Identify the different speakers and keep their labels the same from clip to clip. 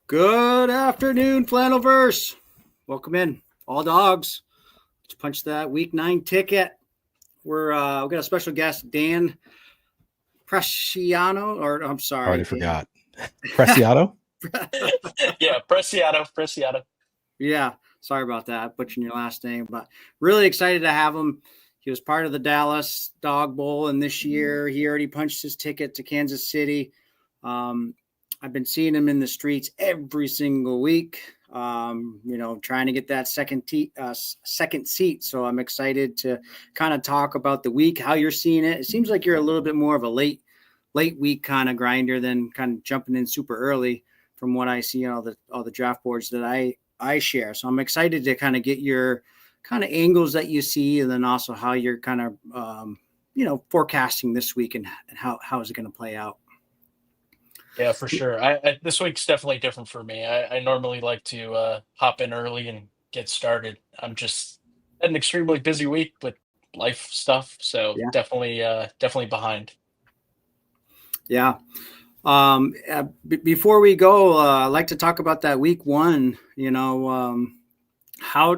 Speaker 1: Good afternoon, Flannelverse. Welcome in, all dogs. Let's punch that week 9 ticket. We've got a special guest, Dan Preciado, or I'm sorry,
Speaker 2: Already
Speaker 1: Dan.
Speaker 2: forgot. Preciado?
Speaker 3: Yeah, Preciado.
Speaker 1: Yeah, sorry about that, butchering your last name, but really excited to have him. He was part of the Dallas Dawg Bowl, and this year he already punched his ticket to Kansas City. I've been seeing him in the streets every single week, trying to get that second seat. So I'm excited to kind of talk about the week, how you're seeing it. It seems like you're a little bit more of a late week kind of grinder than kind of jumping in super early from what I see on all the draft boards that I share. So I'm excited to kind of get your kind of angles that you see, and then also how you're kind of, forecasting this week and how is it going to play out.
Speaker 3: Yeah, for sure. This week's definitely different for me. I normally like to hop in early and get started. I'm just had an extremely busy week with life stuff, so
Speaker 1: Yeah.
Speaker 3: definitely behind.
Speaker 1: Yeah. Before we go, I'd like to talk about that week 1. How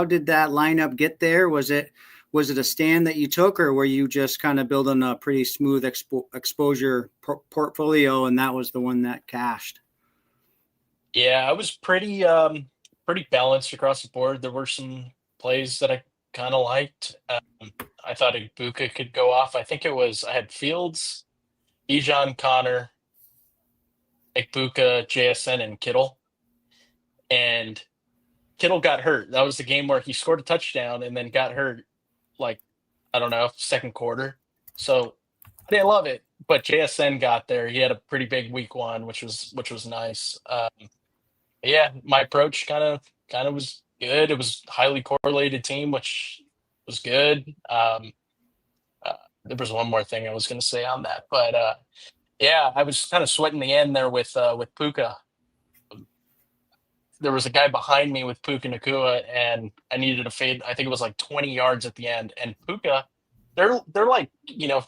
Speaker 1: did that lineup get there? Was it a stand that you took, or were you just kind of building a pretty smooth exposure portfolio, and that was the one that cashed?
Speaker 3: Yeah, I was pretty balanced across the board. There were some plays that I kind of liked. I thought Ibuka could go off. I had Fields, Bijan, Connor, Ibuka, JSN, and Kittle. And Kittle got hurt. That was the game where he scored a touchdown and then got hurt, like, I don't know, second quarter. So I didn't love it, but JSN got there. He had a pretty big week 1, which was nice. Yeah, my approach kind of was good. It was highly correlated team, which was good. There was one more thing I was going to say on that, but yeah, I was kind of sweating the end there with Puka. There was a guy behind me with Puka Nakua, and I needed a fade. I think it was like 20 yards at the end. And Puka, they're like,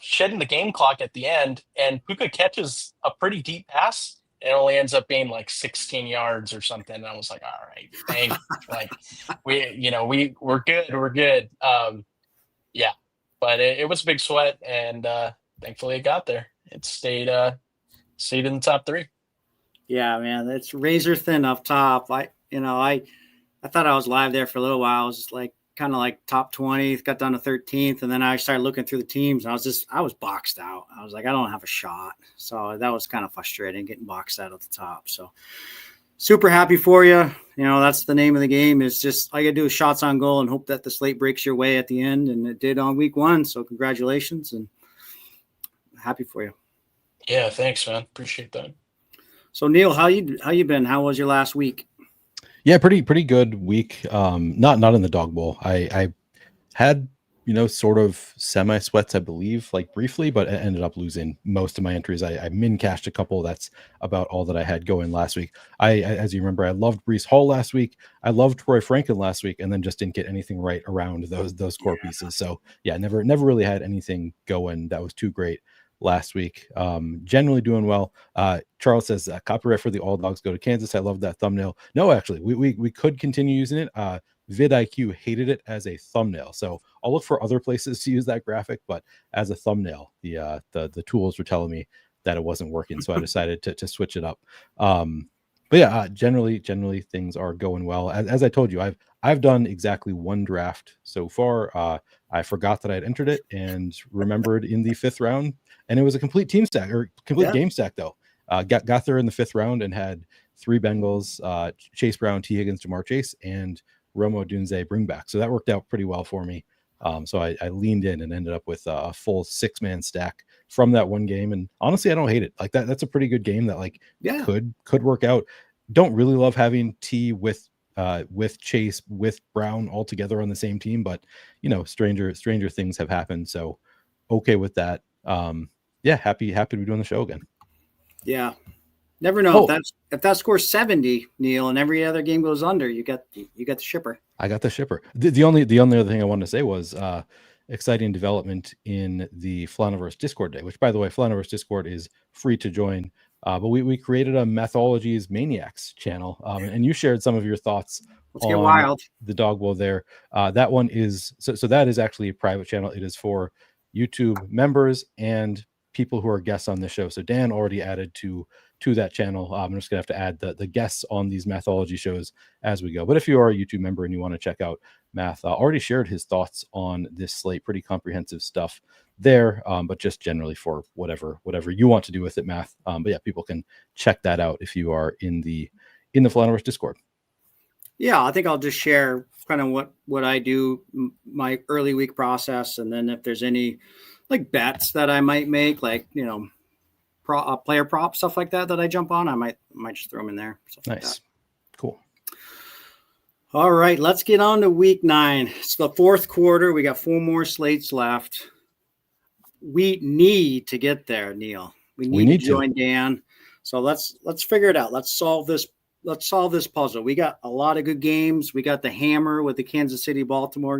Speaker 3: shedding the game clock at the end, and Puka catches a pretty deep pass. It only ends up being like 16 yards or something. And I was like, all right, thank like we're good. We're good. Yeah, but it was a big sweat, and thankfully it got there. It stayed in the top 3.
Speaker 1: Yeah, man, it's razor thin up top. I thought I was live there for a little while. I was like kind of like top 20, got down to 13th, and then I started looking through the teams, and I was boxed out. I was like, I don't have a shot. So that was kind of frustrating, getting boxed out at the top. So super happy for you. That's the name of the game, is just all you gotta do is shots on goal and hope that the slate breaks your way at the end, and it did on week 1. So congratulations, and happy for you.
Speaker 3: Yeah, thanks, man. Appreciate that.
Speaker 1: So Neil, how you been? How was your last week?
Speaker 2: Yeah, pretty good week. Not in the Dawg Bowl. I had sort of semi sweats, I believe, like briefly, but I ended up losing most of my entries. I min cashed a couple. That's about all that I had going last week. As you remember, I loved Breece Hall last week. I loved Troy Franklin last week, and then just didn't get anything right around those core pieces. So yeah, never really had anything going that was too great last week. Generally doing well. Charles says copyright for the All Dogs go to Kansas. I love that thumbnail. No, actually, we could continue using it. vidIQ hated it as a thumbnail, so I'll look for other places to use that graphic, but as a thumbnail, the tools were telling me that it wasn't working, so I decided to switch it up. But yeah, generally things are going well. As I told you, I've done exactly 1 draft so far. I forgot that I had entered it and remembered in the 5th round, and it was a complete team stack, or complete game stack though. Got there in the 5th round and had 3 Bengals, Chase Brown, T. Higgins, Jamar Chase, and Romo Dunze bring back. So that worked out pretty well for me. So I leaned in and ended up with a full 6-man stack from that one game. And honestly, I don't hate it. Like that's a pretty good game that could work out. Don't really love having T with Chase, with Brown all together on the same team, but stranger things have happened. So okay with that. Happy to be doing the show again.
Speaker 1: Yeah. Never know if that scores 70, Neil, and every other game goes under, you got the shipper.
Speaker 2: I got the shipper. The only other thing I wanted to say was exciting development in the Flaniverse Discord day, which, by the way, Flaniverse Discord is free to join. But we created a Mathology's Maniacs channel, and you shared some of your thoughts
Speaker 1: Let's get
Speaker 2: on
Speaker 1: wild.
Speaker 2: the Dawg Bowl there. That one is so that is actually a private channel. It is for YouTube members and people who are guests on the show. So Dan already added to that channel. I'm just gonna have to add the guests on these Mathology shows as we go. But if you are a YouTube member and you want to check out Math, already shared his thoughts on this slate, pretty comprehensive stuff there, but just generally for whatever you want to do with it, Math. But yeah, people can check that out if you are in the Flaniverse Discord.
Speaker 1: Yeah, I think I'll just share kind of what I do, my early week process, and then if there's any like bets that I might make, like player prop stuff like that I jump on, I might just throw them in there.
Speaker 2: Nice, like cool.
Speaker 1: All right, let's get on to week 9. It's the fourth quarter. We got 4 more slates left. We need to get there, Neil. We need to join Dan. So let's figure it out. Let's solve this puzzle. We got a lot of good games. We got the hammer with the Kansas City Buffalo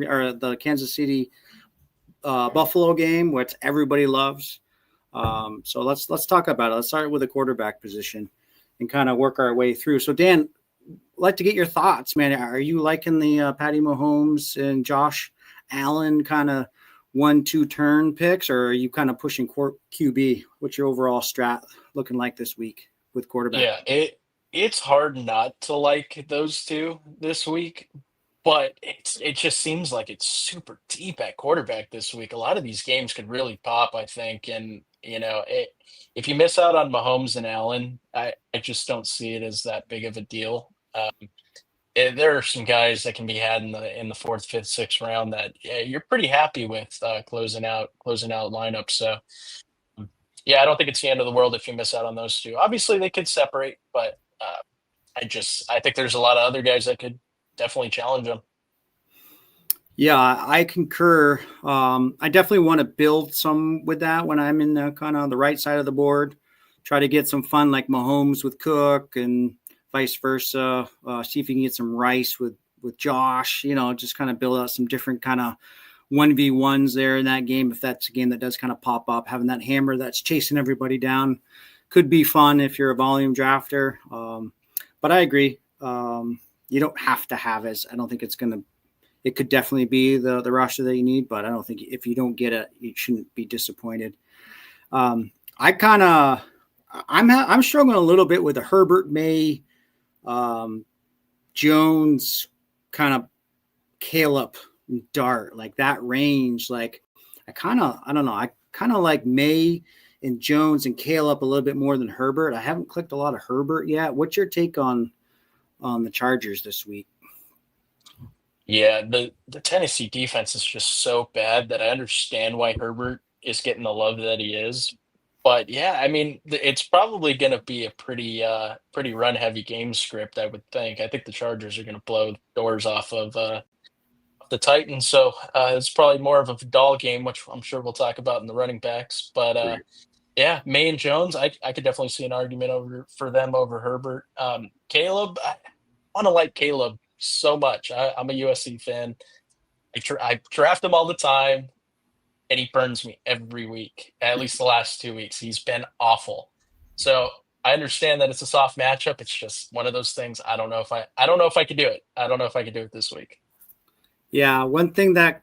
Speaker 1: game, which everybody loves. So let's talk about it. Let's start with the quarterback position and kind of work our way through. So Dan, I'd like to get your thoughts, man. Are you liking the Patty Mahomes and Josh Allen kind of 1-2 turn picks, or are you kind of pushing QB? What's your overall strat looking like this week with quarterback?
Speaker 3: Yeah, it's hard not to like those two this week, but it just seems like it's super deep at quarterback this week. A lot of these games could really pop, I think, and if you miss out on Mahomes and Allen, I just don't see it as that big of a deal. There are some guys that can be had in the 4th, 5th, 6th round that you're pretty happy with closing out lineups. So yeah, I don't think it's the end of the world if you miss out on those two. Obviously, they could separate, but I think there's a lot of other guys that could definitely challenge them.
Speaker 1: Yeah, I concur. I definitely want to build some with that when I'm in the kind of the right side of the board. Try to get some fun like Mahomes with Cook and vice versa. See if you can get some Rice with Josh. Just kind of build out some different kind of 1v1s there in that game. If that's a game that does kind of pop up, having that hammer that's chasing everybody down could be fun if you're a volume drafter. But I agree. You don't have to have it. I don't think it could definitely be the roster that you need, but I don't think if you don't get it, you shouldn't be disappointed. I'm struggling a little bit with the Herbert, May, Jones, kind of Caleb, Dart, like that range. Like I kind of like May and Jones and Caleb a little bit more than Herbert. I haven't clicked a lot of Herbert yet. What's your take on the Chargers this week?
Speaker 3: Yeah, the Tennessee defense is just so bad that I understand why Herbert is getting the love that he is. But yeah, I mean, it's probably going to be a pretty run heavy game script, I would think. I think the Chargers are going to blow doors off of the Titans, so it's probably more of a Vidal game, which I'm sure we'll talk about in the running backs. But yeah, May and Jones, I could definitely see an argument for them over Herbert. Caleb, I want to like Caleb so much. I'm a USC fan. I draft him all the time, and he burns me every week. At least the last 2 weeks, he's been awful. So I understand that it's a soft matchup. It's just one of those things. I don't know if I could do it. I don't know if I could do it this week.
Speaker 1: Yeah, one thing that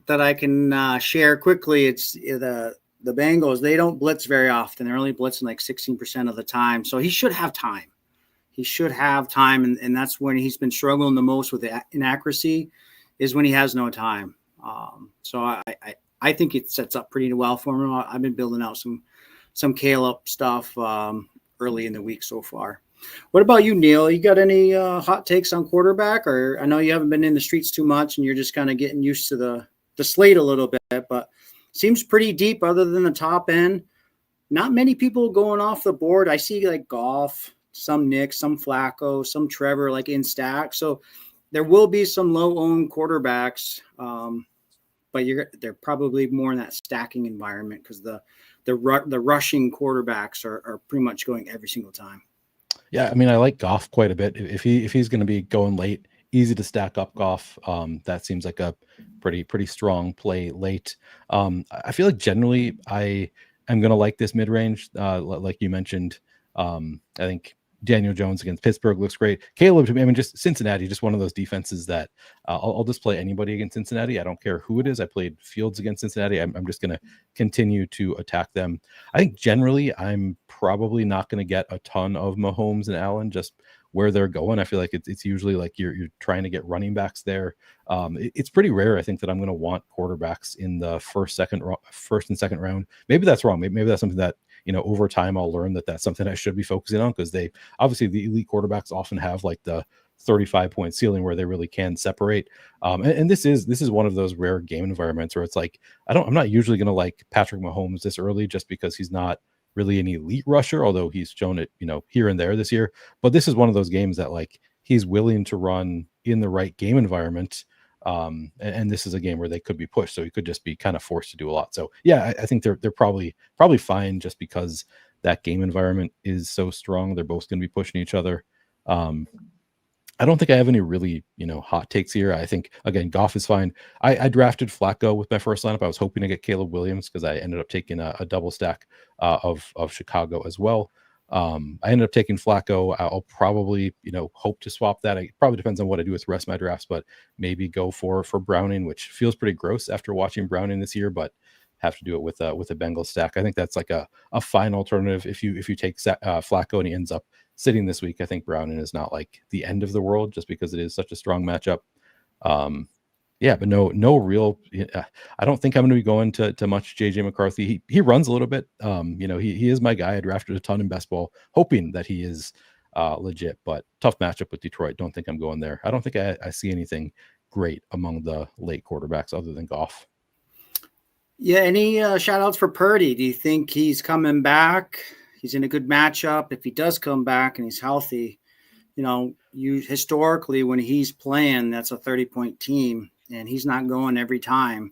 Speaker 1: I can share quickly, it's the Bengals. They don't blitz very often. They're only blitzing like 16% of the time. So he should have time. And that's when he's been struggling the most with the inaccuracy, is when he has no time. So I think it sets up pretty well for him. I've been building out some Caleb stuff early in the week so far. What about you, Neil? You got any hot takes on quarterback? Or I know you haven't been in the streets too much and you're just kind of getting used to the slate a little bit, but seems pretty deep other than the top end. Not many people going off the board. I see like Goff, some Nick, some Flacco, some Trevor, like in stack. So there will be some low-owned quarterbacks, but they're probably more in that stacking environment because the rushing quarterbacks are pretty much going every single time.
Speaker 2: Yeah, I mean, I like Goff quite a bit. If he's going to be going late, easy to stack up Goff. That seems like a pretty strong play late. I feel like generally I am going to like this mid range, like you mentioned. I think Daniel Jones against Pittsburgh looks great. Caleb, to me, I mean, just Cincinnati, just one of those defenses that I'll just play anybody against Cincinnati. I don't care who it is. I played Fields against Cincinnati. I'm just going to continue to attack them. I think generally I'm probably not going to get a ton of Mahomes and Allen just where they're going. I feel like it's usually like you're trying to get running backs there. It's pretty rare, I think, that I'm going to want quarterbacks in the first and second round. Maybe that's wrong. Maybe that's something that, over time I'll learn that that's something I should be focusing on, because they obviously, the elite quarterbacks often have like the 35-point ceiling where they really can separate. And this is one of those rare game environments where it's like, I'm not usually going to like Patrick Mahomes this early just because he's not really an elite rusher, although he's shown it, here and there this year. But this is one of those games that like he's willing to run in the right game environment. And this is a game where they could be pushed, so he could just be kind of forced to do a lot. So yeah, I think they're probably fine just because that game environment is so strong. They're both going to be pushing each other. I don't think I have any really, hot takes here. I think, again, Goff is fine. I drafted Flacco with my first lineup. I was hoping to get Caleb Williams because I ended up taking a double stack of Chicago as well. I ended up taking Flacco. I'll probably, hope to swap that. It probably depends on what I do with the rest of my drafts, but maybe go for Browning, which feels pretty gross after watching Browning this year, but have to do it with a Bengals stack. I think that's like a fine alternative. If you take Flacco and he ends up sitting this week, I think Browning is not like the end of the world just because it is such a strong matchup. Yeah, but no real. I don't think I'm going to be going to much JJ McCarthy. He runs a little bit. He is my guy. I drafted a ton in best ball, hoping that he is legit. But tough matchup with Detroit. Don't think I'm going there. I don't think I see anything great among the late quarterbacks other than Goff.
Speaker 1: Yeah, any shout outs for Purdy? Do you think he's coming back? He's in a good matchup. If he does come back and he's healthy, you historically when he's playing, that's a 30-point team, and he's not going every time.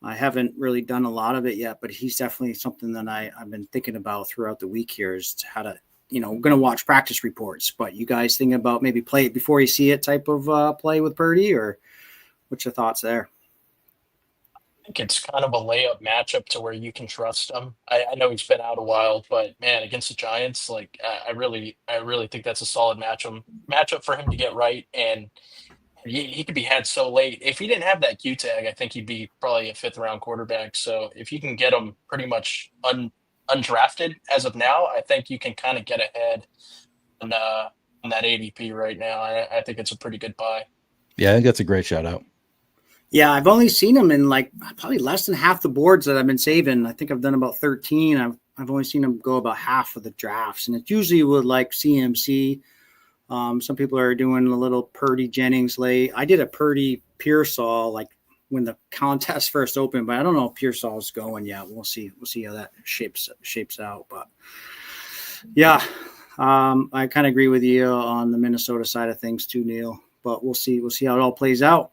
Speaker 1: I haven't really done a lot of it yet, but he's definitely something that I've been thinking about throughout the week here is how to, we're going to watch practice reports, but you guys thinking about maybe play it before you see it type of play with Purdy, or what's your thoughts there?
Speaker 3: I think it's kind of a layup matchup to where you can trust him. I know he's been out a while, but man, against the Giants, like I really think that's a solid matchup for him to get right. And he could be had so late. If he didn't have that Q tag, I think he'd be probably a 5th-round quarterback. So if you can get him pretty much undrafted as of now, I think you can kind of get ahead on that ADP right now. I think it's a pretty good buy.
Speaker 2: Yeah, I think that's a great shout out.
Speaker 1: Yeah, I've only seen him in like probably less than half the boards that I've been saving. I think I've done about 13. I've only seen him go about half of the drafts, and it's usually with like CMC. Some people are doing a little Purdy Jennings late. I did a Purdy Pearsall like when the contest first opened, but I don't know if Pearsall is going yet. We'll see. We'll see how that shapes out. But yeah, I kind of agree with you on the Minnesota side of things too, Neil. But we'll see. We'll see how it all plays out.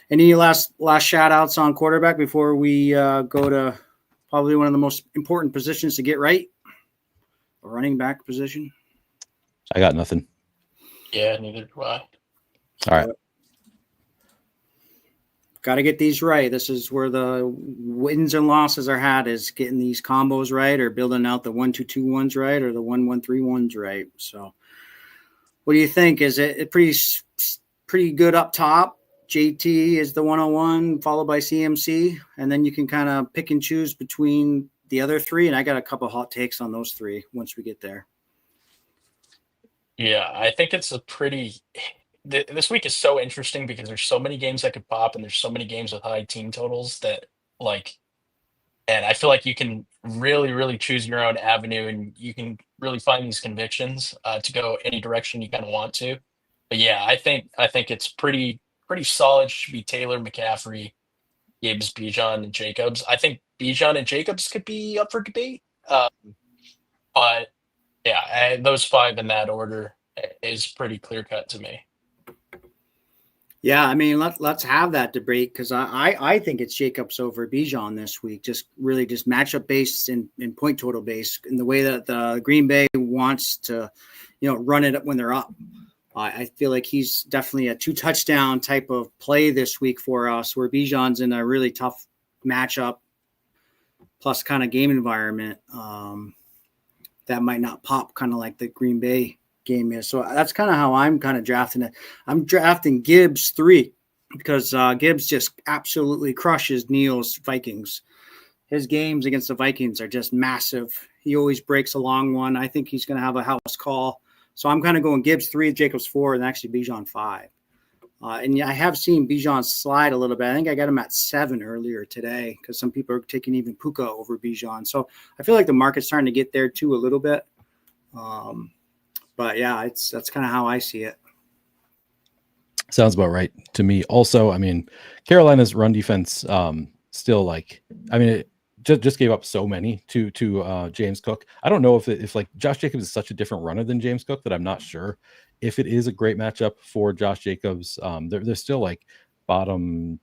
Speaker 1: Any last shout outs on quarterback before we go to probably one of the most important positions to get right, the running back position?
Speaker 2: I got nothing.
Speaker 3: Yeah, neither do I.
Speaker 2: All right.
Speaker 1: Got to get these right. This is where the wins and losses are had, is getting these combos right, or building out the 1-2-2-1s right, or the 1-1-3-1s right. So what do you think? Is it pretty good up top? JT is the 101, followed by CMC, and then you can kind of pick and choose between the other three. And I got a couple hot takes on those three once we get there.
Speaker 3: Yeah, I think it's this week is so interesting because there's so many games that could pop, and there's so many games with high team totals that and I feel like you can really, really choose your own avenue, and you can really find these convictions to go any direction you kind of want to. But yeah, I think it's pretty solid. Should be Taylor, McCaffrey, Gibbs, Bijan, and Jacobs. I think Bijan and Jacobs could be up for debate. But yeah, those 5 in that order is pretty clear cut to me.
Speaker 1: Yeah, I mean, let's have that debate, because I think it's Jacobs over Bijan this week. Just really just matchup based and point total based in the way that the Green Bay wants to, run it up when they're up. I feel like he's definitely a 2-touchdown type of play this week for us, where Bijan's in a really tough matchup plus kind of game environment. that might not pop, kind of like the Green Bay game is. So that's kind of how I'm kind of drafting it. I'm drafting Gibbs 3 because Gibbs just absolutely crushes Neal's Vikings. His games against the Vikings are just massive. He always breaks a long one. I think he's going to have a house call. So I'm kind of going Gibbs 3, Jacobs 4, and actually Bijan 5. And I have seen Bijan slide a little bit. I think I got him at 7 earlier today because some people are taking even Puka over Bijan. So I feel like the market's starting to get there too a little bit. But yeah, that's kind of how I see it.
Speaker 2: Sounds about right to me. Also, I mean, Carolina's run defense still like, I mean, it just gave up so many to James Cook. I don't know if like Josh Jacobs is such a different runner than James Cook that I'm not sure if it is a great matchup for Josh Jacobs. They're still like bottom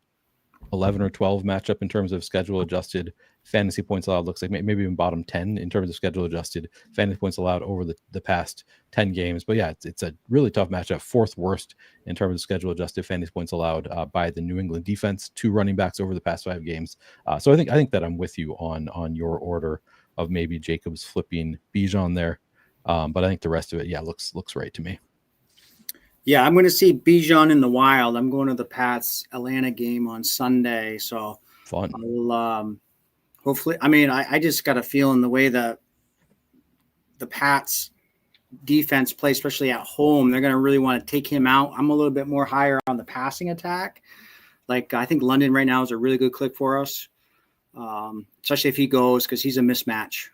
Speaker 2: 11 or 12 matchup in terms of schedule adjusted fantasy points allowed. Looks like maybe even bottom 10 in terms of schedule adjusted fantasy points allowed over the past 10 games. But yeah, it's a really tough matchup. 4th worst in terms of schedule adjusted fantasy points allowed by the New England defense. 2 running backs over the past 5 games. So I think that I'm with you on your order of maybe Jacobs flipping Bijan there. But I think the rest of it, yeah, looks right to me.
Speaker 1: Yeah, I'm going to see Bijan in the wild. I'm going to the Pats Atlanta game on Sunday. So
Speaker 2: Fun.
Speaker 1: I'll, hopefully, I mean, I just got a feeling the way that the Pats defense play, especially at home, they're going to really want to take him out. I'm a little bit more higher on the passing attack. Like, I think London right now is a really good click for us, especially if he goes, because he's a mismatch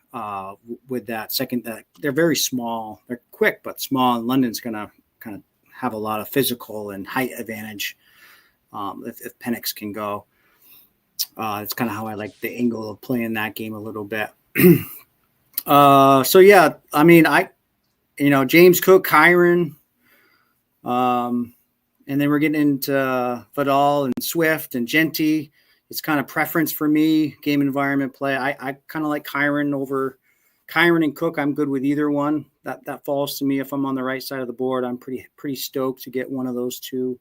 Speaker 1: with that second. They're very small. They're quick, but small. And London's going to kind of have a lot of physical and height advantage if Penix can go. It's kind of how I like the angle of playing that game a little bit. So yeah, I mean, James Cook, Kyron, and then we're getting into Vidal and Swift and Genty. It's kind of preference for me, game environment play. I kind of like Kyron over Kyron and Cook. I'm good with either one. That falls to me if I'm on the right side of the board. I'm pretty stoked to get one of those two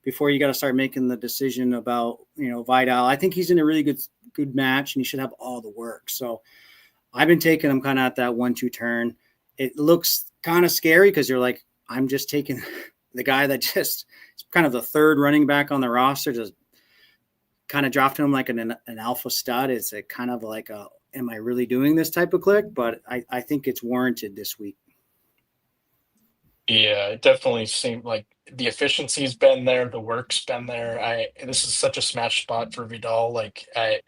Speaker 1: before you got to start making the decision about, Vidal. I think he's in a really good match and he should have all the work. So I've been taking him kind of at that 1-2 turn. It looks kind of scary because you're like, I'm just taking the guy that just is kind of the 3rd running back on the roster, just kind of drafting him like an alpha stud. It's a kind of like am I really doing this type of click? But I think it's warranted this week.
Speaker 3: Yeah, it definitely seemed like the efficiency's been there, the work's been there. This is such a smash spot for Vidal. Like I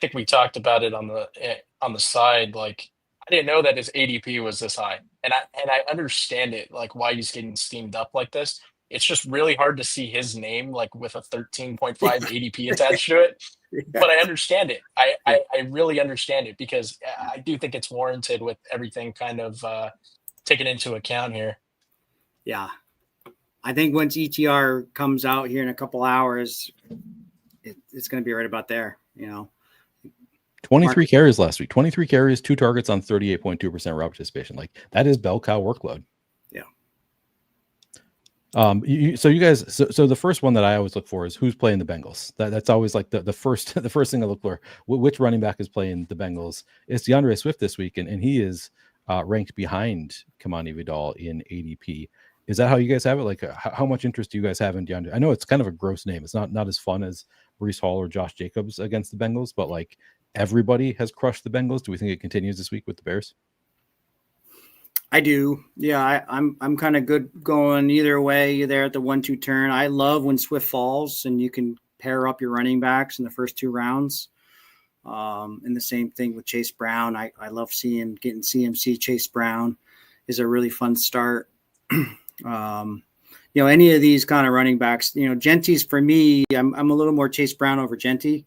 Speaker 3: think we talked about it on the side. Like I didn't know that his ADP was this high, and I understand it, like why he's getting steamed up like this. It's just really hard to see his name like with a 13.5 ADP attached to it.
Speaker 1: Yeah.
Speaker 3: But I understand it. I really understand it because I do think it's warranted with everything kind of taken into account here.
Speaker 1: Yeah. I think once ETR comes out here in a couple hours, it's going to be right about there,
Speaker 2: 23 carries last week. 23 carries, 2 targets on 38.2% route participation. Like that is bell cow workload.
Speaker 1: Yeah.
Speaker 2: So you guys, so the first one that I always look for is who's playing the Bengals. That's always like the first thing I look for. Which running back is playing the Bengals? It's DeAndre Swift this week, and he is ranked behind Kamani Vidal in ADP. Is that how you guys have it? Like, how much interest do you guys have in DeAndre? I know it's kind of a gross name. It's not as fun as Breece Hall or Josh Jacobs against the Bengals, but like everybody has crushed the Bengals. Do we think it continues this week with the Bears?
Speaker 1: I do. Yeah, I'm kind of good going either way there at the 1-2 turn. I love when Swift falls and you can pair up your running backs in the first 2 rounds. And the same thing with Chase Brown. I love getting CMC. Chase Brown is a really fun start. Any of these kind of running backs, Genty's for me, I'm a little more Chase Brown over Genty.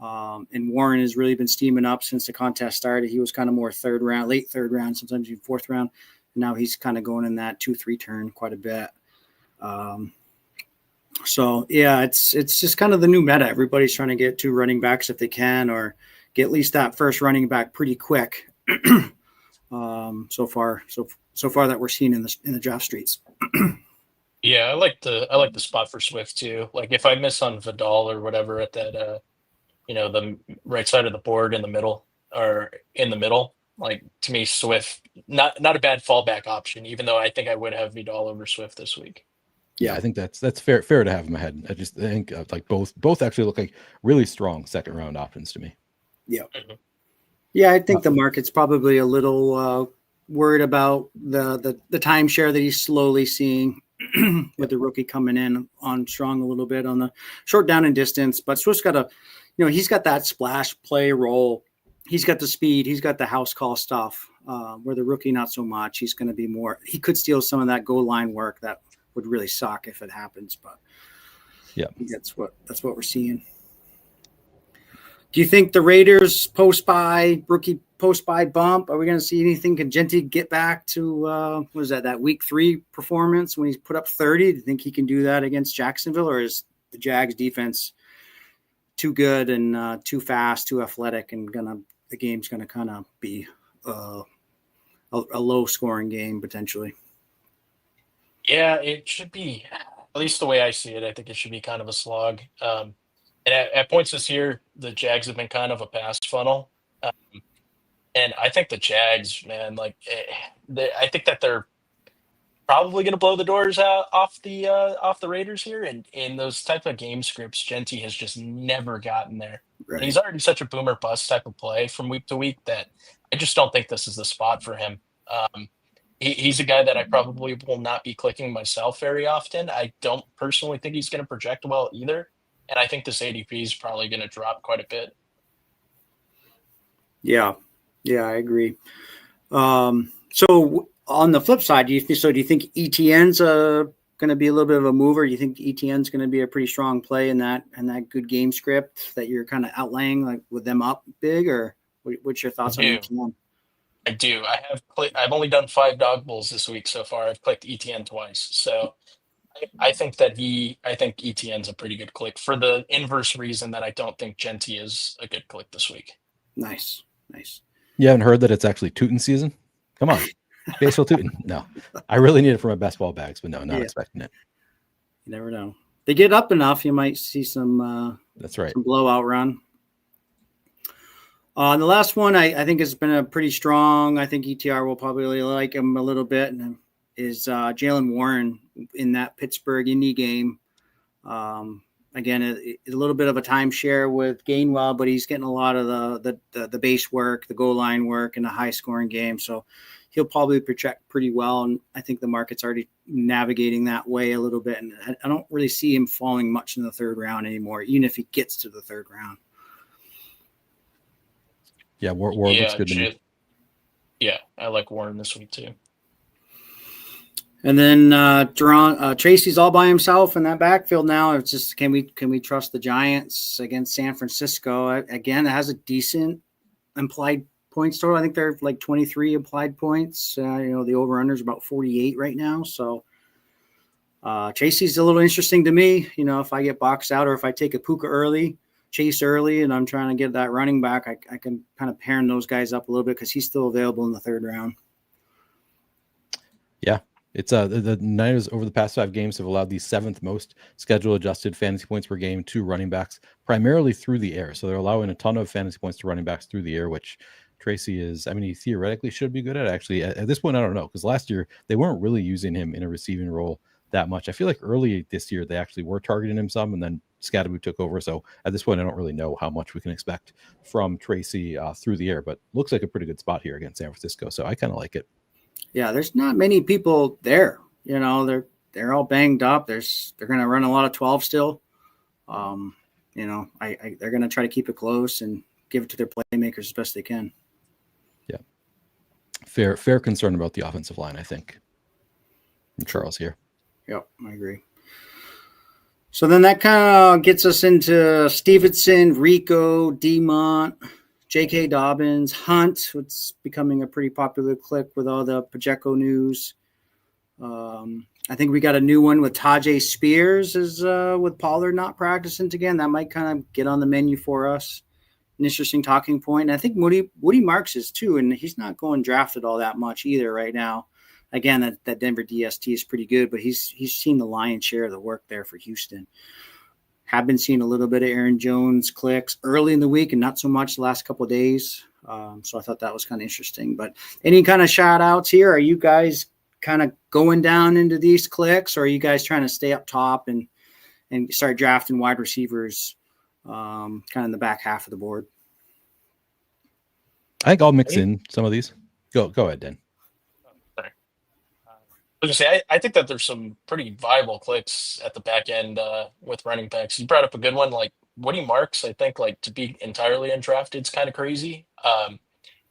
Speaker 1: And Warren has really been steaming up since the contest started. He was kind of more late third round, sometimes even 4th round. And now he's kind of going in that 2-3 turn quite a bit. So yeah, it's just kind of the new meta. Everybody's trying to get 2 running backs if they can, or get at least that first running back pretty quick. So far that we're seeing in the draft streets.
Speaker 3: Yeah, I like the spot for Swift too. Like if I miss on Vidal or whatever at that the right side of the board in the middle, Like, to me, Swift, not a bad fallback option, even though I think I would have Vidal over Swift this week.
Speaker 2: Yeah, I think that's fair to have him ahead. I think like both actually look like really strong second round options to me.
Speaker 1: Yeah.
Speaker 3: Mhm.
Speaker 1: Yeah, I think the market's probably a little worried about the timeshare that he's slowly seeing with the rookie coming in on strong a little bit on the short down and distance. But Swift's got he's got that splash play role. He's got the speed. He's got the house call stuff. Where the rookie, not so much. He's going to be more. He could steal some of that goal line work. That would really suck if it happens. But
Speaker 2: yeah,
Speaker 1: that's what we're seeing. Do you think the Raiders rookie post buy bump? Are we going to see anything? Can Genty get back to what was that week 3 performance when he's put up 30? Do you think he can do that against Jacksonville, or is the Jags defense too good and too fast, too athletic, and the game's gonna kind of be a low scoring game potentially?
Speaker 3: Yeah, it should be, at least the way I see it. I think it should be kind of a slog. And at points this year, the Jags have been kind of a pass funnel. And I think the Jags, man, I think that they're probably going to blow the doors out off the Raiders here. And in those type of game scripts, Genty has just never gotten there.
Speaker 1: Right.
Speaker 3: And he's already such a boomer bust type of play from week to week that I just don't think this is the spot for him. He's a guy that I probably will not be clicking myself very often. I don't personally think he's going to project well either. And I think this ADP is probably going to drop quite a bit.
Speaker 1: Yeah, I agree. So on the flip side, do you think ETN's going to be a little bit of a mover? Do you think ETN's going to be a pretty strong play in that good game script that you're kind of outlaying, like with them up big, or what's your thoughts on ETN?
Speaker 3: I do. I've only done 5 Dawg Bowls this week so far. I've clicked ETN twice. So I think ETN's a pretty good click for the inverse reason that I don't think Genty is a good click this week.
Speaker 1: Nice.
Speaker 2: You haven't heard that it's actually Tootin season? Come on. Baseball Tootin. No. I really need it for my best ball bags, but no, not expecting it.
Speaker 1: You never know. They get up enough, you might see some
Speaker 2: that's right.
Speaker 1: Some blowout run. The last one I think has been a pretty strong. I think ETR will probably like him a little bit, and is Jalen Warren in that Pittsburgh Indy game. Again, a little bit of a timeshare with Gainwell, but he's getting a lot of the base work, the goal line work, and a high scoring game. So he'll probably project pretty well. And I think the market's already navigating that way a little bit. And I don't really see him falling much in the third round anymore, even if he gets to the third round.
Speaker 2: Yeah, Warren looks good to me.
Speaker 3: Yeah, I like Warren this week too.
Speaker 1: And then Tracy's all by himself in that backfield now. It's just, can we trust the Giants against San Francisco? Again, it has a decent implied points total. I think they're like 23 implied points. The over-under is about 48 right now. So Tracy's a little interesting to me. If I get boxed out or if I take a Puka early, Chase early, and I'm trying to get that running back, I can kind of pair those guys up a little bit because he's still available in the third round.
Speaker 2: Yeah. It's the Niners over the past 5 games have allowed the 7th most schedule adjusted fantasy points per game to running backs, primarily through the air. So they're allowing a ton of fantasy points to running backs through the air, which Tracy is, he theoretically should be good at. Actually, at this point, I don't know, because last year they weren't really using him in a receiving role that much. I feel like early this year they actually were targeting him some, and then Scatterboot took over. So at this point, I don't really know how much we can expect from Tracy through the air, but looks like a pretty good spot here against San Francisco. So I kind of like it.
Speaker 1: Yeah, there's not many people there. They're all banged up. They're going to run a lot of 12 still. They're going to try to keep it close and give it to their playmakers as best they can.
Speaker 2: Yeah, fair concern about the offensive line, I think. From Charles here.
Speaker 1: Yep, I agree. So then that kind of gets us into Stevenson, Rico, Demont, J.K. Dobbins, Hunt, which is becoming a pretty popular click with all the Pacheco news. I think we got a new one with Tajay Spears with Pollard not practicing again. That might kind of get on the menu for us. An interesting talking point. And I think Woody Marks is too, and he's not going drafted all that much either right now. Again, that Denver DST is pretty good, but he's seen the lion's share of the work there for Houston. Have been seeing a little bit of Aaron Jones clicks early in the week and not so much the last couple of days. So I thought that was kind of interesting. But any kind of shout outs here? Are you guys kind of going down into these clicks, or are you guys trying to stay up top and start drafting wide receivers kind of in the back half of the board?
Speaker 2: I think I'll mix in some of these. Go ahead, Dan.
Speaker 3: Sorry. I was gonna say, I think that there's some pretty viable clicks at the back end with running backs. You brought up a good one, like Woody Marks. I think like to be entirely undrafted is kind of crazy.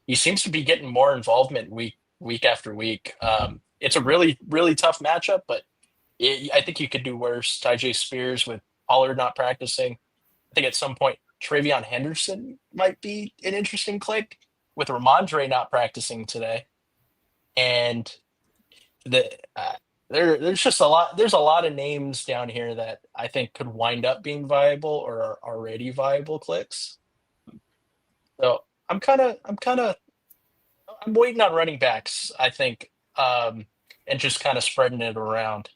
Speaker 3: He seems to be getting more involvement week after week. It's a really, really tough matchup, but I think you could do worse. Tyjae Spears with Pollard not practicing. I think at some point Travion Henderson might be an interesting click with Ramondre not practicing today. And there's just a lot. There's a lot of names down here that I think could wind up being viable or are already viable clicks. So I'm waiting on running backs, I think, and just kind of spreading it around.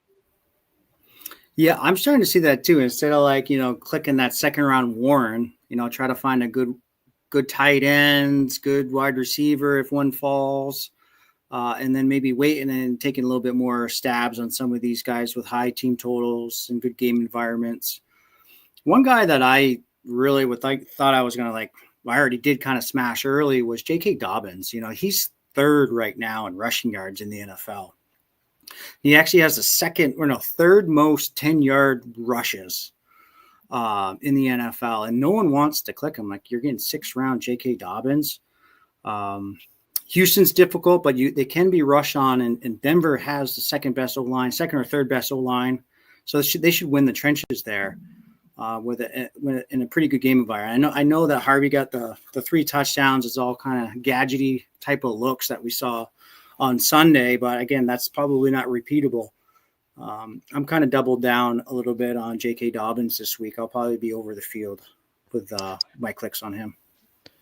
Speaker 1: Yeah, I'm starting to see that too. Instead of like, clicking that second round Warren, try to find a good tight ends, good wide receiver if one falls, and then maybe waiting and taking a little bit more stabs on some of these guys with high team totals and good game environments. One guy that I really thought I was going to I already did kind of smash early was J.K. Dobbins. He's third right now in rushing yards in the NFL. He actually has the third most 10-yard rushes in the NFL, and no one wants to click him. Like, you're getting 6th round J.K. Dobbins. Houston's difficult, but they can be rushed on, and Denver has the second or third best O-line. So they should win the trenches there in a pretty good game environment. I know that Harvey got the 3 touchdowns. It's all kind of gadgety type of looks that we saw on Sunday, but again, that's probably not repeatable. I'm kind of doubled down a little bit on J.K. Dobbins this week. I'll probably be over the field with my clicks on him.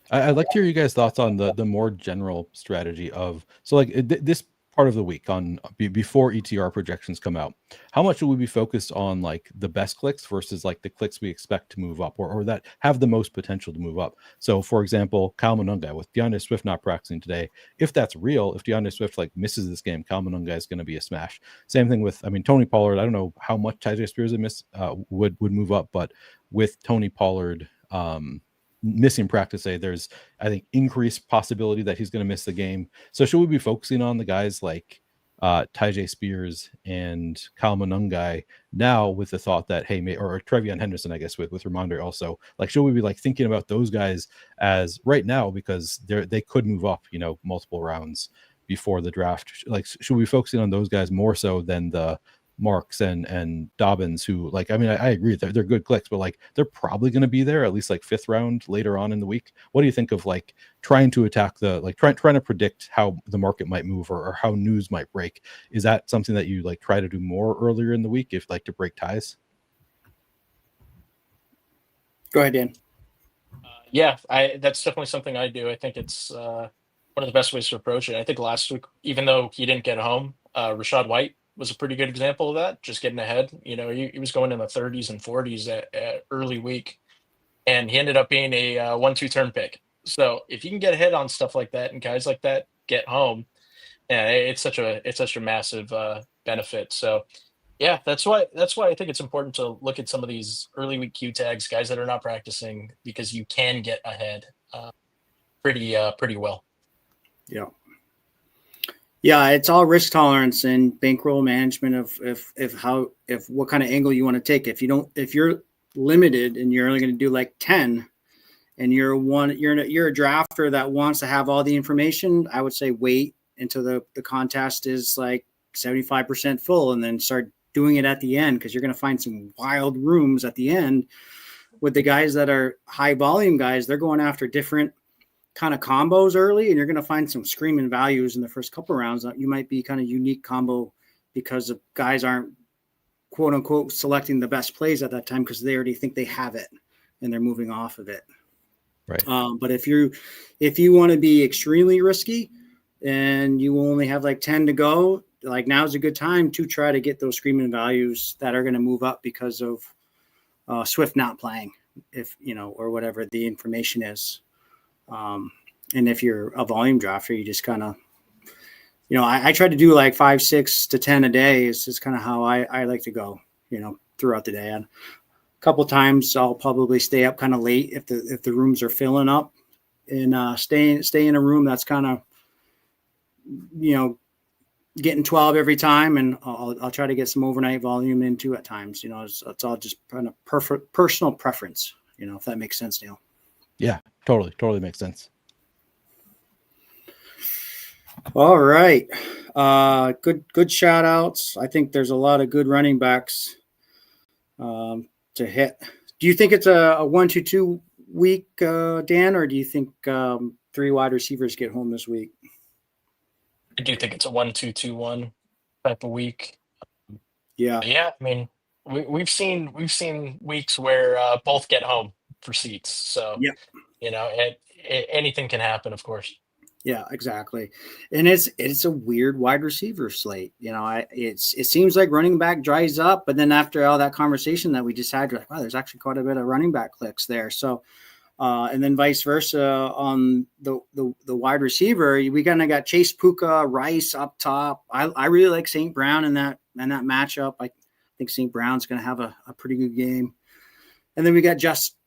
Speaker 2: I'd like to hear you guys' thoughts on the more general strategy of this part of the week before ETR projections come out. How much will we be focused on like the best clicks versus like the clicks we expect to move up or that have the most potential to move up? So, for example, Kyle Monunga with DeAndre Swift not practicing today. If that's real, if DeAndre Swift misses this game, Kyle Monunga is going to be a smash. Same thing with Tony Pollard. I don't know how much Tyjae Spears would move up, but with Tony Pollard missing practice today, there's I think increased possibility that he's going to miss the game. So should we be focusing on the guys like Tyjae Spears and Kyle Monunga now with the thought that or Trevion Henderson, I guess with Ramondre also, should we be thinking about those guys as right now because they could move up multiple rounds before the draft? Should we be focusing on those guys more so than the Marks and Dobbins, who I agree they're good clicks, but they're probably going to be there at least 5th round later on in the week. What do you think of trying to attack trying to predict how the market might move or how news might break? Is that something that you try to do more earlier in the week if to break ties?
Speaker 1: Go ahead, Dan.
Speaker 3: Yeah, that's definitely something I do. I think it's one of the best ways to approach it. I think last week, even though he didn't get home, Rachaad White was a pretty good example of that, just getting ahead. He was going in the 30s and 40s at early week, and he ended up being a 1-2 turn pick. So if you can get ahead on stuff like that and guys like that get home, yeah, it's such a massive benefit. So yeah, that's why I think it's important to look at some of these early week Q tags, guys that are not practicing, because you can get ahead pretty well.
Speaker 1: Yeah. Yeah, it's all risk tolerance and bankroll management of what kind of angle you want to take. If you're limited and you're only going to do 10 and you're a drafter that wants to have all the information, I would say wait until the contest is 75% full and then start doing it at the end, because you're going to find some wild rooms at the end with the guys that are high volume guys. They're going after different kind of combos early, and you're going to find some screaming values in the first couple of rounds that you might be kind of unique combo because the guys aren't quote unquote selecting the best plays at that time because they already think they have it and they're moving off of it.
Speaker 2: Right.
Speaker 1: But if you want to be extremely risky and you only have 10 to go, now's a good time to try to get those screaming values that are going to move up because of Swift not playing, or whatever the information is. And if you're a volume drafter, you just kind of, I try to do like 5, 6 to 10 a day. It's just kind of how I like to go, throughout the day. And a couple of times I'll probably stay up kind of late if the rooms are filling up, and stay in a room that's kind of, getting 12 every time, and I'll try to get some overnight volume into at times. It's all just kind of personal preference, if that makes sense, Neil.
Speaker 2: Yeah, totally makes sense.
Speaker 1: All right. Good shout outs. I think there's a lot of good running backs to hit. Do you think it's a 1-2 week, Dan, or do you think 3 wide receivers get home this week?
Speaker 3: I do think it's a 1-2-2-1 type of week.
Speaker 1: Yeah.
Speaker 3: Yeah, I mean, we've seen weeks where both get home for seats. So
Speaker 1: yeah,
Speaker 3: anything can happen, of course.
Speaker 1: Yeah, exactly. And it's a weird wide receiver slate. It seems like running back dries up, but then after all that conversation that we just had, you're like, wow, there's actually quite a bit of running back clicks there. So, and then vice versa on the wide receiver, we kind of got Chase, Puka, Rice up top. I really like St. Brown in that matchup. I think St. Brown's going to have a pretty good game. And then we got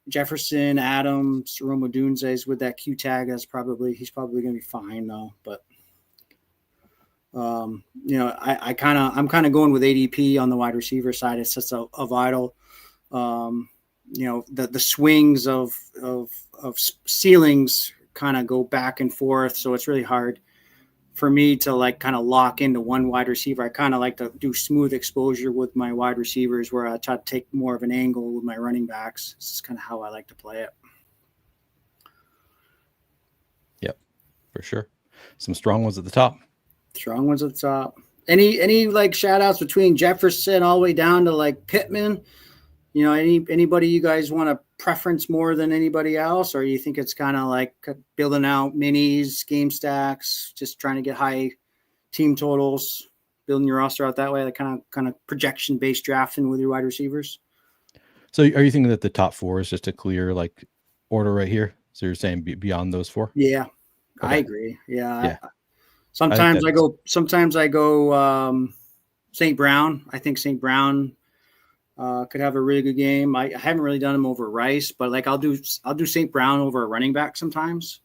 Speaker 1: Jefferson, Adams, Roma Dunzes with that Q tag. He's probably going to be fine though. But I'm kind of going with ADP on the wide receiver side. It's just a vital. The swings of ceilings kind of go back and forth, so it's really hard for me to like kind of lock into one wide receiver. I kind of like to do smooth exposure with my wide receivers, where I try to take more of an angle with my running backs. This is kind of how I like to play it.
Speaker 2: Yep, for sure. Some strong ones at the top.
Speaker 1: Any like shout outs between Jefferson all the way down to like Pittman? Anybody you guys want to preference more than anybody else, or you think it's kind of like building out minis, game stacks, just trying to get high team totals, building your roster out that way, like kind of projection based drafting with your wide receivers?
Speaker 2: So are you thinking that the top 4 is just a clear like order right here? So you're saying beyond those 4?
Speaker 1: Yeah, okay. I agree. Yeah. Sometimes I go St. Brown. I think St. Brown could have a really good game. I haven't really done him over Rice, but like I'll do St. Brown over a running back sometimes.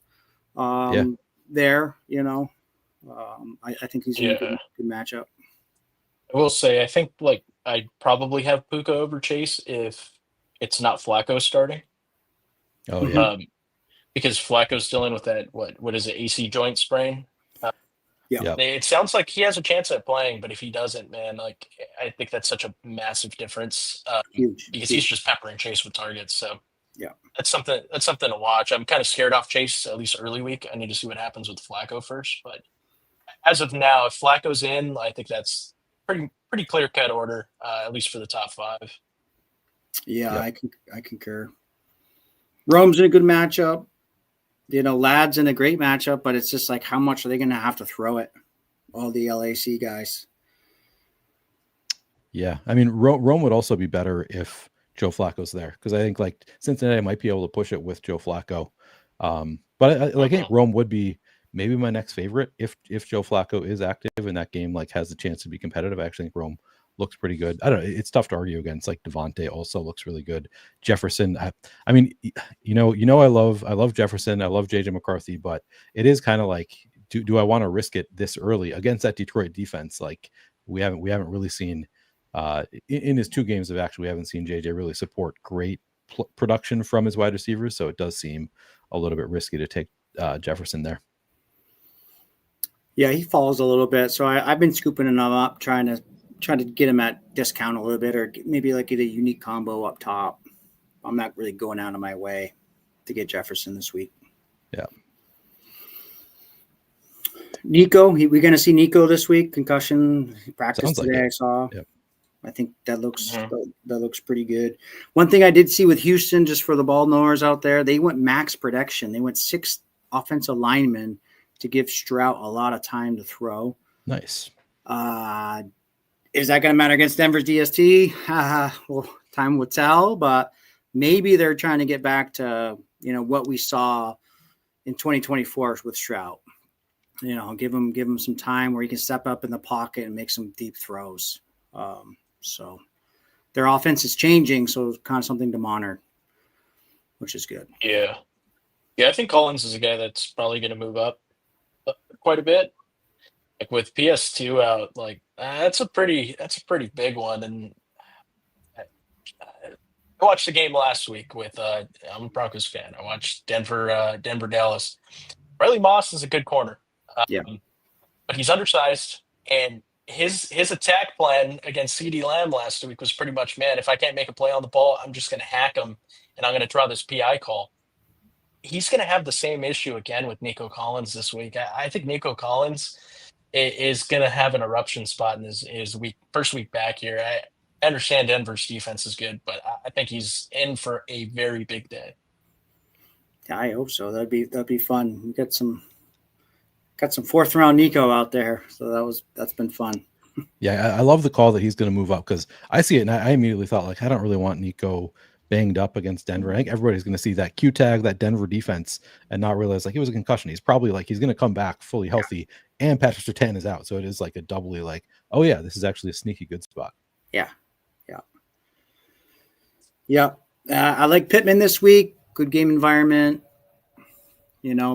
Speaker 1: There, I think he's in a good matchup.
Speaker 3: I will say, I think like I'd probably have Puka over Chase if it's not Flacco starting.
Speaker 2: Oh yeah.
Speaker 3: Because Flacco's dealing with that what is it, AC joint sprain?
Speaker 1: Yeah.
Speaker 3: It sounds like he has a chance at playing, but if he doesn't, man, like I think that's such a massive difference.
Speaker 1: Huge.
Speaker 3: He's just peppering Chase with targets. So
Speaker 1: yeah,
Speaker 3: that's something to watch. I'm kind of scared off Chase, at least early week. I need to see what happens with Flacco first. But as of now, if Flacco's in, I think that's pretty clear cut order, at least for the top 5.
Speaker 1: Yeah, yep. I concur. Rome's in a good matchup. Ladd's in a great matchup, but it's just like, how much are they going to have to throw it? All the LAC guys.
Speaker 2: Yeah. I mean, Rome would also be better if Joe Flacco's there, because I think like Cincinnati might be able to push it with Joe Flacco. But I think Rome would be maybe my next favorite if Joe Flacco is active and that game like has the chance to be competitive. I actually think Rome looks pretty good. I don't know. It's tough to argue against. Like Devontae also looks really good. Jefferson. I mean, I love Jefferson. I love JJ McCarthy, but it is kind of like, do I want to risk it this early against that Detroit defense? Like we haven't really seen in his 2 games of action, we haven't seen JJ really support great production from his wide receivers. So it does seem a little bit risky to take Jefferson there.
Speaker 1: Yeah, he falls a little bit. So I've been scooping him up, trying to get him at discount a little bit, or maybe like get a unique combo up top. I'm not really going out of my way to get Jefferson this week.
Speaker 2: Yeah.
Speaker 1: Nico, we're going to see Nico this week. Concussion practice
Speaker 2: Sounds
Speaker 1: today.
Speaker 2: Like
Speaker 1: I saw.
Speaker 2: Yep.
Speaker 1: I think that looks pretty good. One thing I did see with Houston, just for the ball knowers out there, they went max protection. They went 6 offensive linemen to give Stroud a lot of time to throw.
Speaker 2: Nice.
Speaker 1: Is that going to matter against Denver's DST? Well, time will tell, but maybe they're trying to get back to, what we saw in 2024 with Stroud. Give him some time where he can step up in the pocket and make some deep throws. So their offense is changing, so it's kind of something to monitor, which is good.
Speaker 3: Yeah. I think Collins is a guy that's probably going to move up quite a bit. Like with PS2 out, like that's a pretty big one. And I watched the game last week with I'm a Broncos fan. I watched Denver Dallas. Riley Moss is a good corner.
Speaker 1: Yeah.
Speaker 3: But he's undersized, and his attack plan against CeeDee Lamb last week was pretty much, man, if I can't make a play on the ball, I'm just going to hack him, and I'm going to draw this PI call. He's going to have the same issue again with Nico Collins this week. I think Nico Collins is going to have an eruption spot in his first week back here. I understand Denver's defense is good, but I think he's in for a very big day.
Speaker 1: Yeah, I hope so. That'd be fun. We got some fourth round Nico out there, so that's been fun.
Speaker 2: Yeah, I love the call that he's going to move up, because I see it and I immediately thought, like, I don't really want Nico banged up against Denver. I think everybody's going to see that Q tag, that Denver defense, and not realize like it was a concussion. He's probably like, he's going to come back fully healthy, and Patrick Surtain is out, so it is like a doubly like, oh yeah, this is actually a sneaky good spot.
Speaker 1: Yeah. I like Pittman this week. Good game environment.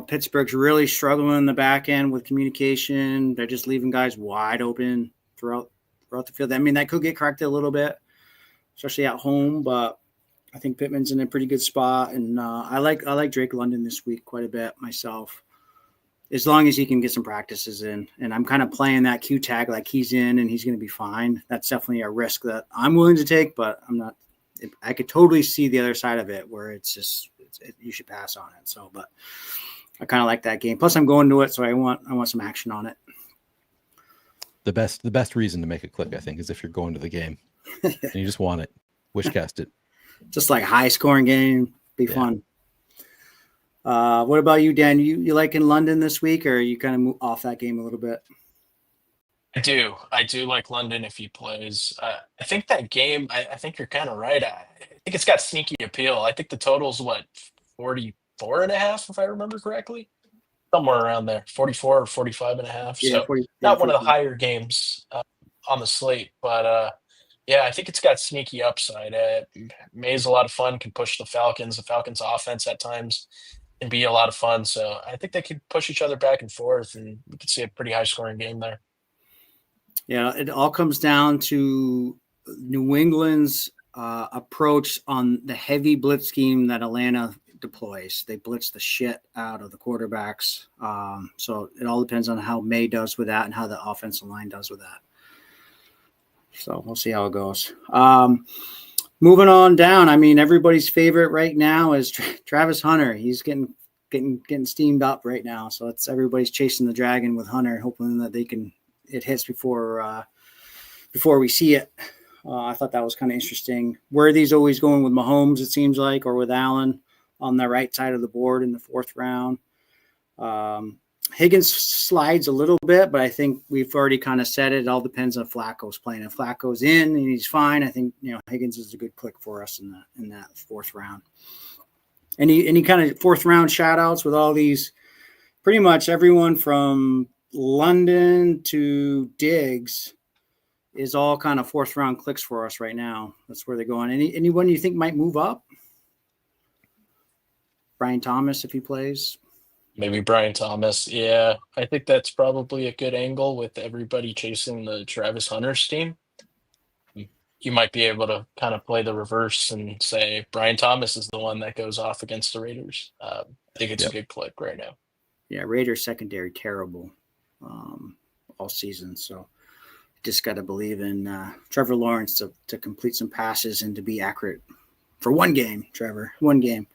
Speaker 1: Pittsburgh's really struggling in the back end with communication. They're just leaving guys wide open throughout the field. I mean, that could get corrected a little bit, especially at home, but I think Pittman's in a pretty good spot. And I like Drake London this week quite a bit myself, as long as he can get some practices in. And I'm kind of playing that Q tag like he's in and he's going to be fine. That's definitely a risk that I'm willing to take, but I'm not. I could totally see the other side of it where it's just you should pass on it. So, but I kind of like that game. Plus, I'm going to it, so I want some action on it.
Speaker 2: The best reason to make a click, I think, is if you're going to the game and you just want it, wishcast it. Just
Speaker 1: like high scoring game, be fun. What about you, Dan? You like in London this week, or are you kind of move off that game a little bit?
Speaker 3: I do like London if he plays. I think that game, I think you're kind of right. I think it's got sneaky appeal. I think the total's 44.5, if I remember correctly, somewhere around there, 44 or 45.5. So 40, not one of the higher games on the slate, but I think it's got sneaky upside. May's a lot of fun, can push the Falcons. The Falcons offense at times can be a lot of fun. So I think they could push each other back and forth, and we could see a pretty high scoring game there.
Speaker 1: Yeah, it all comes down to New England's approach on the heavy blitz scheme that Atlanta deploys. They blitz the shit out of the quarterbacks. So it all depends on how May does with that and how the offensive line does with that. So we'll see how it goes. Moving on down, I mean, everybody's favorite right now is Travis Hunter. He's getting steamed up right now. So it's everybody's chasing the dragon with Hunter, hoping that it hits before we see it. I thought that was kind of interesting. Worthy's always going with Mahomes, it seems like, or with Allen on the right side of the board in the fourth round. Higgins slides a little bit, but I think we've already kind of said it. It all depends on Flacco's playing. If Flacco's in and he's fine, I think Higgins is a good click for us in that fourth round. Any kind of fourth round shout outs with all these, pretty much everyone from London to Diggs is all kind of fourth round clicks for us right now. That's where they're going. Anyone you think might move up? Brian Thomas, if he plays.
Speaker 3: Maybe Brian Thomas. Yeah, I think that's probably a good angle with everybody chasing the Travis Hunter's team. You might be able to kind of play the reverse and say Brian Thomas is the one that goes off against the Raiders. I think it's a good click right now. Yeah,
Speaker 1: Raiders secondary terrible all season. So just got to believe in Trevor Lawrence to complete some passes and to be accurate for one game, Trevor. One game.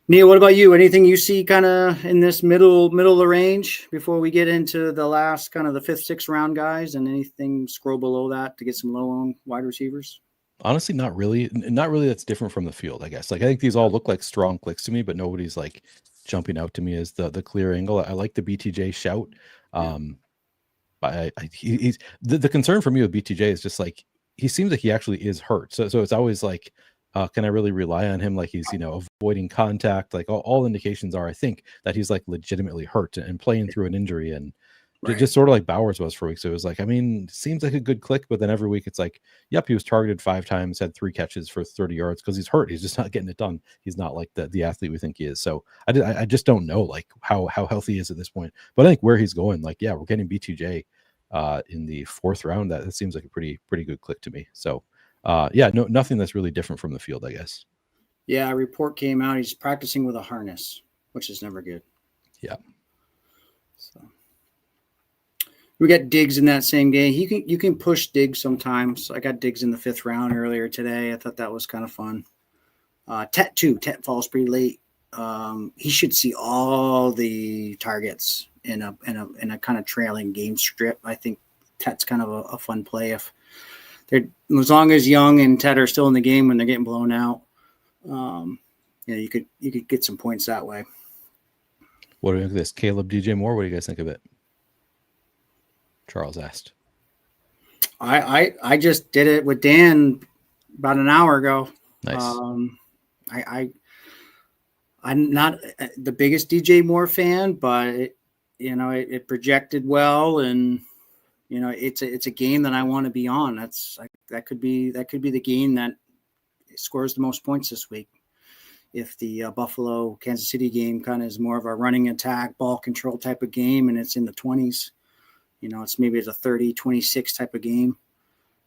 Speaker 1: Neil, what about you? Anything you see kind of in this middle of the range before we get into the last kind of the fifth, sixth round guys, and anything scroll below that to get some low on wide receivers?
Speaker 2: Honestly, not really. Not really. That's different from the field, I guess. Like, I think these all look like strong clicks to me, but nobody's like jumping out to me as the clear angle. I like the BTJ shout. The concern for me with BTJ is just like, he seems like he actually is hurt. So it's always like, Can I really rely on him? Like he's, avoiding contact. Like all indications are, I think, that he's like legitimately hurt and playing through an injury, and
Speaker 1: Right.
Speaker 2: just sort of like Bowers was for weeks. So it was like, I mean, seems like a good click, but then every week it's like, yep, he was targeted 5 times, had 3 catches for 30 yards because he's hurt. He's just not getting it done. He's not like the athlete we think he is. So I just don't know like how healthy he is at this point. But I think where he's going, like, yeah, we're getting BTJ in the 4th round. That seems like a pretty good click to me. So nothing that's really different from the field, I guess.
Speaker 1: Yeah, a report came out. He's practicing with a harness, which is never good.
Speaker 2: Yeah.
Speaker 1: So we got Diggs in that same game. You can push Diggs sometimes. I got Diggs in the 5th round earlier today. I thought that was kind of fun. Tet falls pretty late. He should see all the targets in a kind of trailing game strip. I think Tet's kind of a fun play if they're, as long as Young and Ted are still in the game when they're getting blown out. You could get some points that way.
Speaker 2: What do you think of this? Caleb, DJ Moore, what do you guys think of it? Charles asked.
Speaker 1: I just did it with Dan about an hour ago.
Speaker 2: Nice.
Speaker 1: I'm not the biggest DJ Moore fan, but it projected well, and it's a game that I want to be on. That could be the game that scores the most points this week. If the Buffalo Kansas City game kind of is more of a running attack, ball control type of game, and it's in the 20s, it's maybe a 30-26 type of game.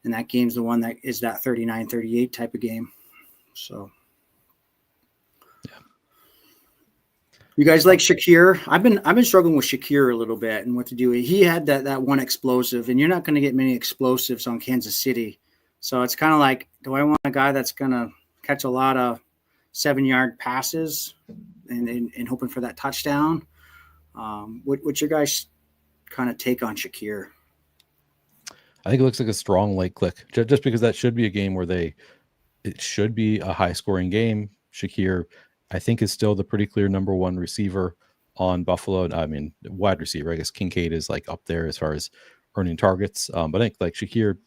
Speaker 1: And that game's the one that is that 39-38 type of game. So,
Speaker 2: yeah.
Speaker 1: You guys like Shakir? I've been struggling with Shakir a little bit and what to do. He had that one explosive, and you're not going to get many explosives on Kansas City. So it's kind of like, do I want a guy that's going to catch a lot of 7-yard passes and hoping for that touchdown? What's your guys' kind of take on Shakir?
Speaker 2: I think it looks like a strong late click, just because that should be a game where it should be a high scoring game. Shakir, I think, is still the pretty clear number 1 receiver on Buffalo. I mean, wide receiver. I guess Kincaid is like up there as far as earning targets. But I think like Shakir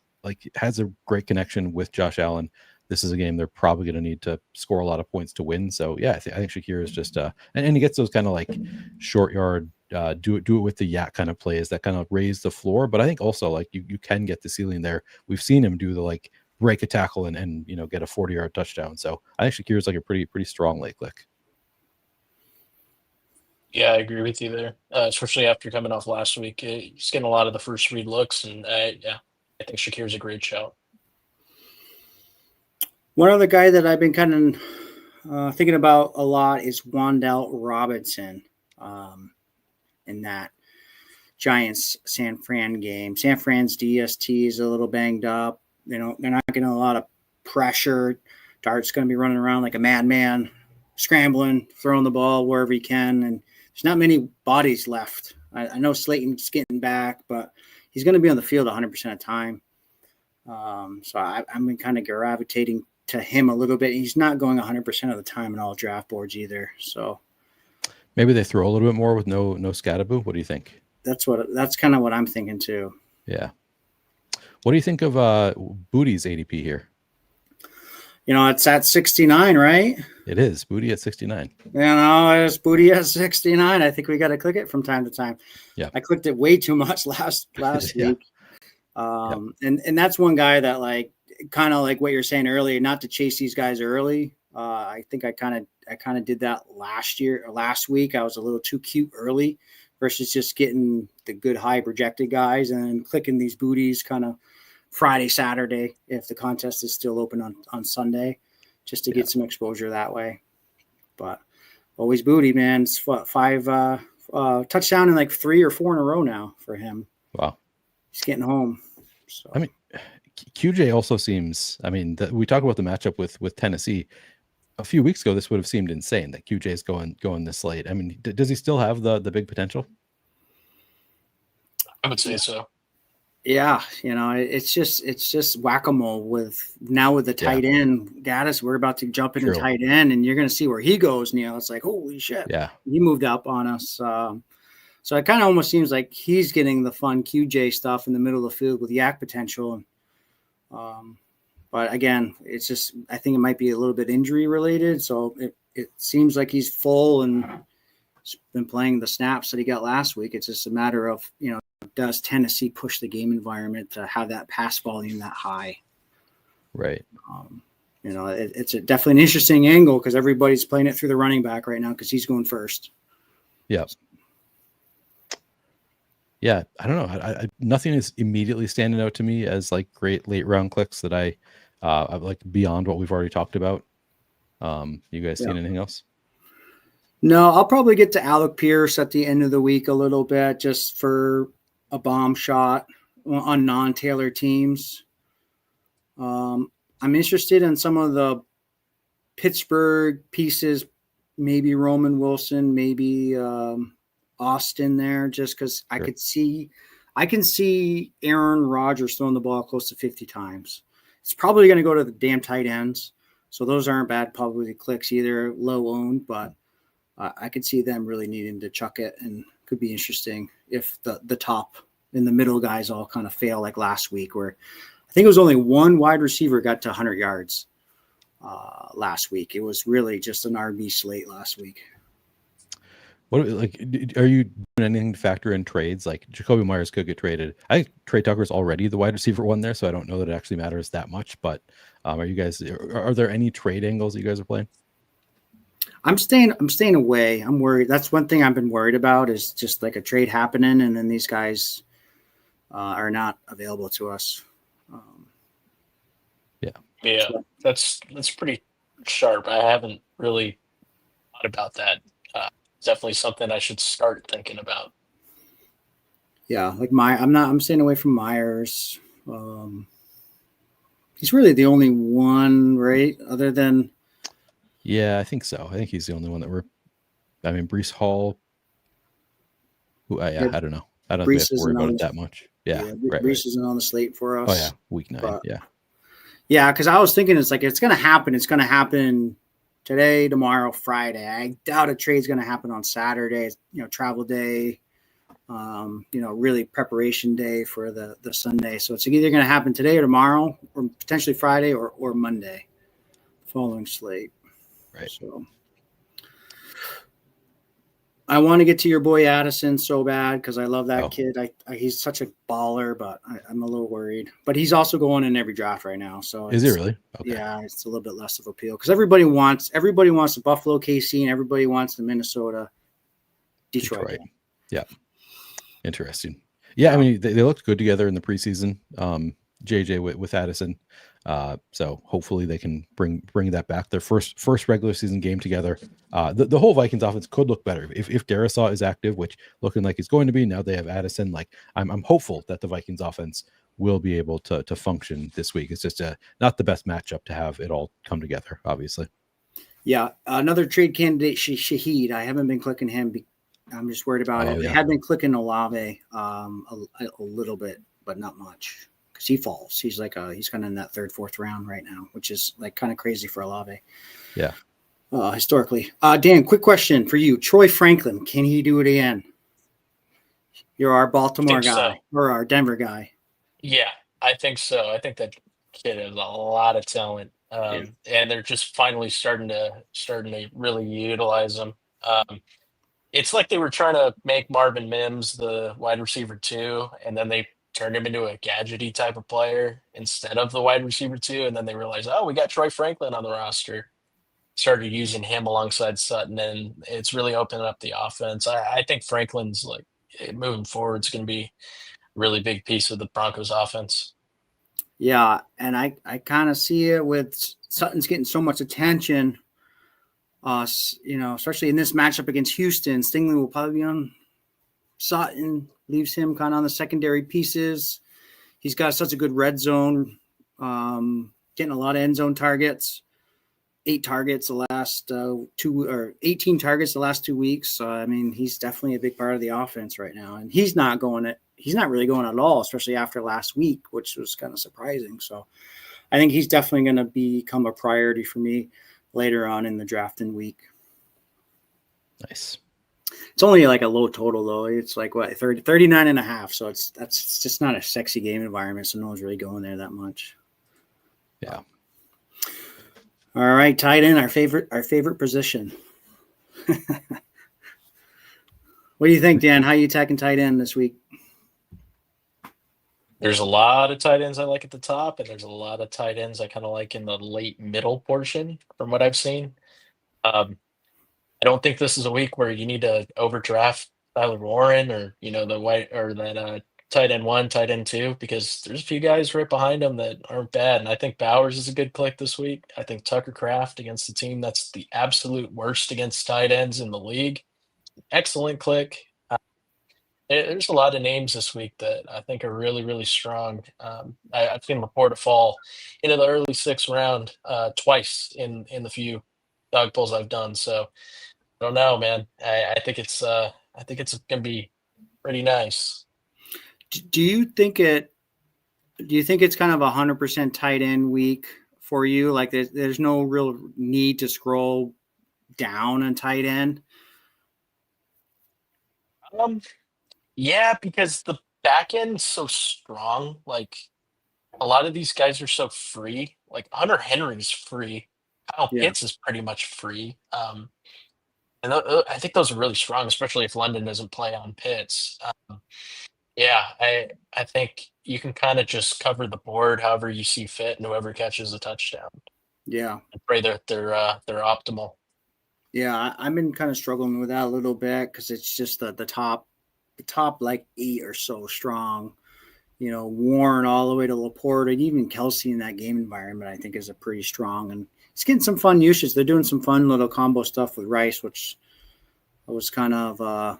Speaker 2: has a great connection with Josh Allen. This is a game they're probably going to need to score a lot of points to win. So yeah, I think Shakir is just and he gets those kind of like short yard, do it with the yak kind of plays that kind of raise the floor. But I think also like you can get the ceiling there. We've seen him do the like break a tackle and get a 40-yard touchdown. So I think Shakir is like a pretty strong late click.
Speaker 3: Yeah, I agree with you there, especially after coming off last week. He's getting a lot of the first read looks, and I think Shakir is a great shout.
Speaker 1: One other guy that I've been kind of thinking about a lot is Wan'Dale Robinson in that Giants San Fran game. San Fran's DST is a little banged up. They're not getting a lot of pressure. Dart's going to be running around like a madman, scrambling, throwing the ball wherever he can, and there's not many bodies left. I know Slayton's getting back, but he's going to be on the field 100% of the time. So I've been kind of gravitating to him a little bit. He's not going 100% of the time in all draft boards either. So
Speaker 2: maybe they throw a little bit more with no Scattaboo. What do you think?
Speaker 1: That's kind of what I'm thinking too.
Speaker 2: Yeah. What do you think of Booty's ADP here?
Speaker 1: It's at 69, right?
Speaker 2: It is. Booty at 69.
Speaker 1: It's Booty at 69. I think we got to click it from time to time.
Speaker 2: Yeah.
Speaker 1: I clicked it way too much last
Speaker 2: Yeah.
Speaker 1: week. And that's one guy that like kind of like what you're saying earlier, not to chase these guys early. I think I kind of did that last week. I was a little too cute early versus just getting the good high projected guys and then clicking these Booties kind of Friday, Saturday, if the contest is still open on Sunday, just to get some exposure that way. But always Booty, man. It's 5 touchdown in like 3 or 4 in a row now for him.
Speaker 2: Wow.
Speaker 1: He's getting home. So
Speaker 2: I mean, QJ also seems, we talk about the matchup with Tennessee. A few weeks ago, this would have seemed insane that QJ is going this late. I mean, does he still have the big potential?
Speaker 3: I would say so.
Speaker 1: Yeah, it's just whack-a-mole with the tight end. Gaddis, we're about to jump into tight end, and you're going to see where he goes. And, it's like, holy shit.
Speaker 2: Yeah.
Speaker 1: He moved up on us. So it kind of almost seems like he's getting the fun QJ stuff in the middle of the field with yak potential. And But again, it's just, I think it might be a little bit injury related. So it seems like he's full and been playing the snaps that he got last week. It's just a matter of, does Tennessee push the game environment to have that pass volume that high?
Speaker 2: Right.
Speaker 1: It's definitely an interesting angle because everybody's playing it through the running back right now because he's going first.
Speaker 2: Yeah. Yeah. I don't know. Nothing is immediately standing out to me as like great late round clicks that I like beyond what we've already talked about. You guys seen anything else?
Speaker 1: No, I'll probably get to Alec Pierce at the end of the week a little bit just for a bomb shot on non-tailored teams. I'm interested in some of the Pittsburgh pieces, maybe Roman Wilson, maybe Austin there, just because I can see Aaron Rodgers throwing the ball close to 50 times. It's probably going to go to the damn tight ends. So those aren't bad probably clicks either, low owned, but I could see them really needing to chuck it, and could be interesting if the top and the middle guys all kind of fail like last week, where I think it was only one wide receiver got to 100 yards last week. It was really just an RB slate last week.
Speaker 2: What are you doing anything to factor in trades? Like Jacoby Myers could get traded. I think Trey Tucker's already the wide receiver one there, so I don't know that it actually matters that much. But are there any trade angles that you guys are playing?
Speaker 1: I'm staying away. I'm worried. That's one thing I've been worried about is just like a trade happening and then these guys are not available to us.
Speaker 3: Yeah, that's pretty sharp. I haven't really thought about that. Definitely something I should start thinking about.
Speaker 1: Yeah, like I'm staying away from Myers. He's really the only one, right? Other than.
Speaker 2: Yeah, I think so. I think he's the only one that Breece Hall. I don't know. I don't think we have to worry about it that much. Yeah,
Speaker 1: Breece isn't on the slate for us.
Speaker 2: Oh yeah, week 9. But,
Speaker 1: yeah, because I was thinking it's going to happen. It's going to happen today, tomorrow, Friday. I doubt a trade's going to happen on Saturday. Travel day. Really preparation day for the Sunday. So it's either going to happen today or tomorrow, or potentially Friday or Monday, following slate.
Speaker 2: Right.
Speaker 1: So I want to get to your boy Addison so bad because I love that kid. He's such a baller, but I'm a little worried. But he's also going in every draft right now. So
Speaker 2: is he really? Okay.
Speaker 1: Yeah, it's a little bit less of appeal because everybody wants the Buffalo, KC, and everybody wants the Minnesota, Detroit.
Speaker 2: Yeah. Interesting. Yeah, I mean they looked good together in the preseason. JJ with Addison. So hopefully they can bring that back. Their first regular season game together. The whole Vikings offense could look better if Darisaw is active, which looking like he's going to be. Now they have Addison. Like I'm hopeful that the Vikings offense will be able to function this week. It's just not the best matchup to have it all come together, obviously.
Speaker 1: Yeah, another trade candidate, Shaheed. I haven't been clicking him. I'm just worried about it.
Speaker 2: Yeah.
Speaker 1: I have been clicking Olave a little bit, but not much. Because he falls. He's he's kind of in that third, fourth round right now, which is like kind of crazy for Olave.
Speaker 2: Yeah.
Speaker 1: Historically. Dan, quick question for you. Troy Franklin, can he do it again? You're our Baltimore guy or our Denver guy.
Speaker 3: Yeah, I think so. I think that kid has a lot of talent. And they're just finally starting to really utilize him. It's like they were trying to make Marvin Mims the wide receiver 2, and then they turned him into a gadgety type of player instead of the wide receiver 2. And then they realized, we got Troy Franklin on the roster. Started using him alongside Sutton, and it's really opening up the offense. I think Franklin's moving forward is going to be a really big piece of the Broncos offense.
Speaker 1: Yeah, and I kind of see it with Sutton's getting so much attention. Especially in this matchup against Houston, Stingley will probably be on Sutton, leaves him kind of on the secondary pieces. He's got such a good red zone, getting a lot of end zone targets. 18 targets the last 2 weeks. So, I mean, he's definitely a big part of the offense right now. And he's not really going at all, especially after last week, which was kind of surprising. So I think he's definitely going to become a priority for me later on in the drafting week.
Speaker 2: Nice.
Speaker 1: It's only like a low total though. It's like 39.5. So that's just not a sexy game environment. So no one's really going there that much.
Speaker 2: Yeah.
Speaker 1: All right, tight end, our favorite position. What do you think, Dan? How you attacking tight end this week?
Speaker 3: There's a lot of tight ends I like at the top, and there's a lot of tight ends I kind of like in the late middle portion from what I've seen. Um, I don't think this is a week where you need to overdraft Tyler Warren or the white or that tight end 1, tight end 2, because there's a few guys right behind him that aren't bad. And I think Bowers is a good click this week. I think Tucker Kraft against the team that's the absolute worst against tight ends in the league. Excellent click. There's a lot of names this week that I think are really, really strong. I've seen Laporta fall into the early 6th round twice in the few dog pulls I've done. So I don't know, man. I think it's gonna be pretty nice.
Speaker 1: Do you think it's kind of 100% tight end week for you? Like there's no real need to scroll down on tight end?
Speaker 3: Yeah, because the back end's so strong. Like a lot of these guys are so free. Like Hunter Henry's free. Kyle
Speaker 1: Yeah.
Speaker 3: Pitts is pretty much free. And I think those are really strong, especially if London doesn't play on Pitts. Yeah, I think you can kind of just cover the board however you see fit, and whoever catches a touchdown.
Speaker 1: Yeah.
Speaker 3: I pray that they're optimal.
Speaker 1: Yeah, I've been kind of struggling with that a little bit because it's just the top like 8 are so strong. Warren all the way to Laporta, and even Kelsey in that game environment, I think is a pretty strong, and it's getting some fun usage. They're doing some fun little combo stuff with Rice, which I was kind of I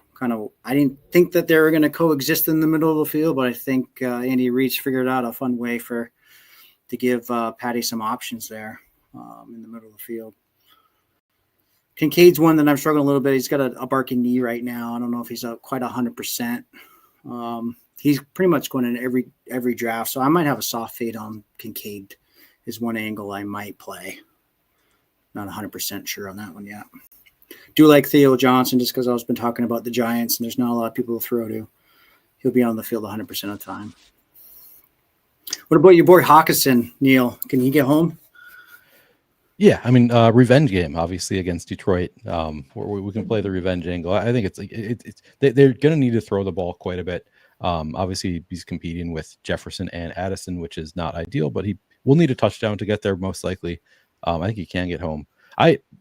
Speaker 1: didn't think that they were going to coexist in the middle of the field, but I think Andy Reid's figured out a fun way to give Patty some options there in the middle of the field. Kincaid's one that I'm struggling a little bit. He's got a barking knee right now. I don't know if he's quite 100%. He's pretty much going in every draft, so I might have a soft fade on Kincaid is one angle I might play. Not 100% sure on that one yet. Do like Theo Johnson just because I've been talking about the Giants, and there's not a lot of people to throw to. He'll be on the field 100% of the time. What about your boy Hawkinson, Neil? Can he get home?
Speaker 2: Yeah, I mean, revenge game, obviously, against Detroit. Where we can play the revenge angle. I think they're going to need to throw the ball quite a bit. Obviously, he's competing with Jefferson and Addison, which is not ideal, but he will need a touchdown to get there, most likely. I think he can get home.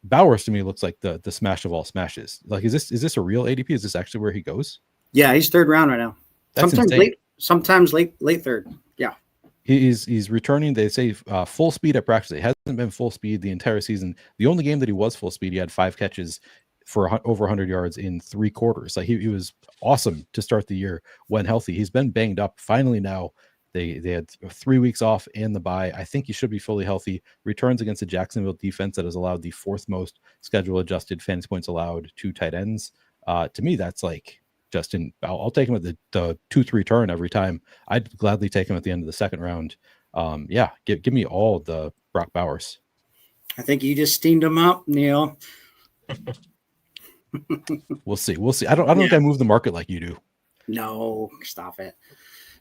Speaker 2: Bowers to me looks like the smash of all smashes. Like, is this a real ADP? Is this actually where he goes?
Speaker 1: Yeah, he's 3rd round right now.
Speaker 2: That's
Speaker 1: sometimes
Speaker 2: insane.
Speaker 1: Sometimes late 3rd. Yeah.
Speaker 2: He's returning. They say full speed at practice. He hasn't been full speed the entire season. The only game that he was full speed, he had 5 catches for over 100 yards in 3 quarters. Like he was awesome to start the year when healthy. He's been banged up. Finally now they had 3 weeks off and the bye. I think he should be fully healthy. Returns against the Jacksonville defense that has allowed the 4th most schedule adjusted fantasy points allowed to tight ends. To me, that's like Justin. I'll take him at the 2-3 turn every time. I'd gladly take him at the end of the 2nd round. Yeah, give me all the Brock Bowers.
Speaker 1: I think you just steamed him up, Neil.
Speaker 2: We'll see. I don't think I move the market like you do.
Speaker 1: No, stop it.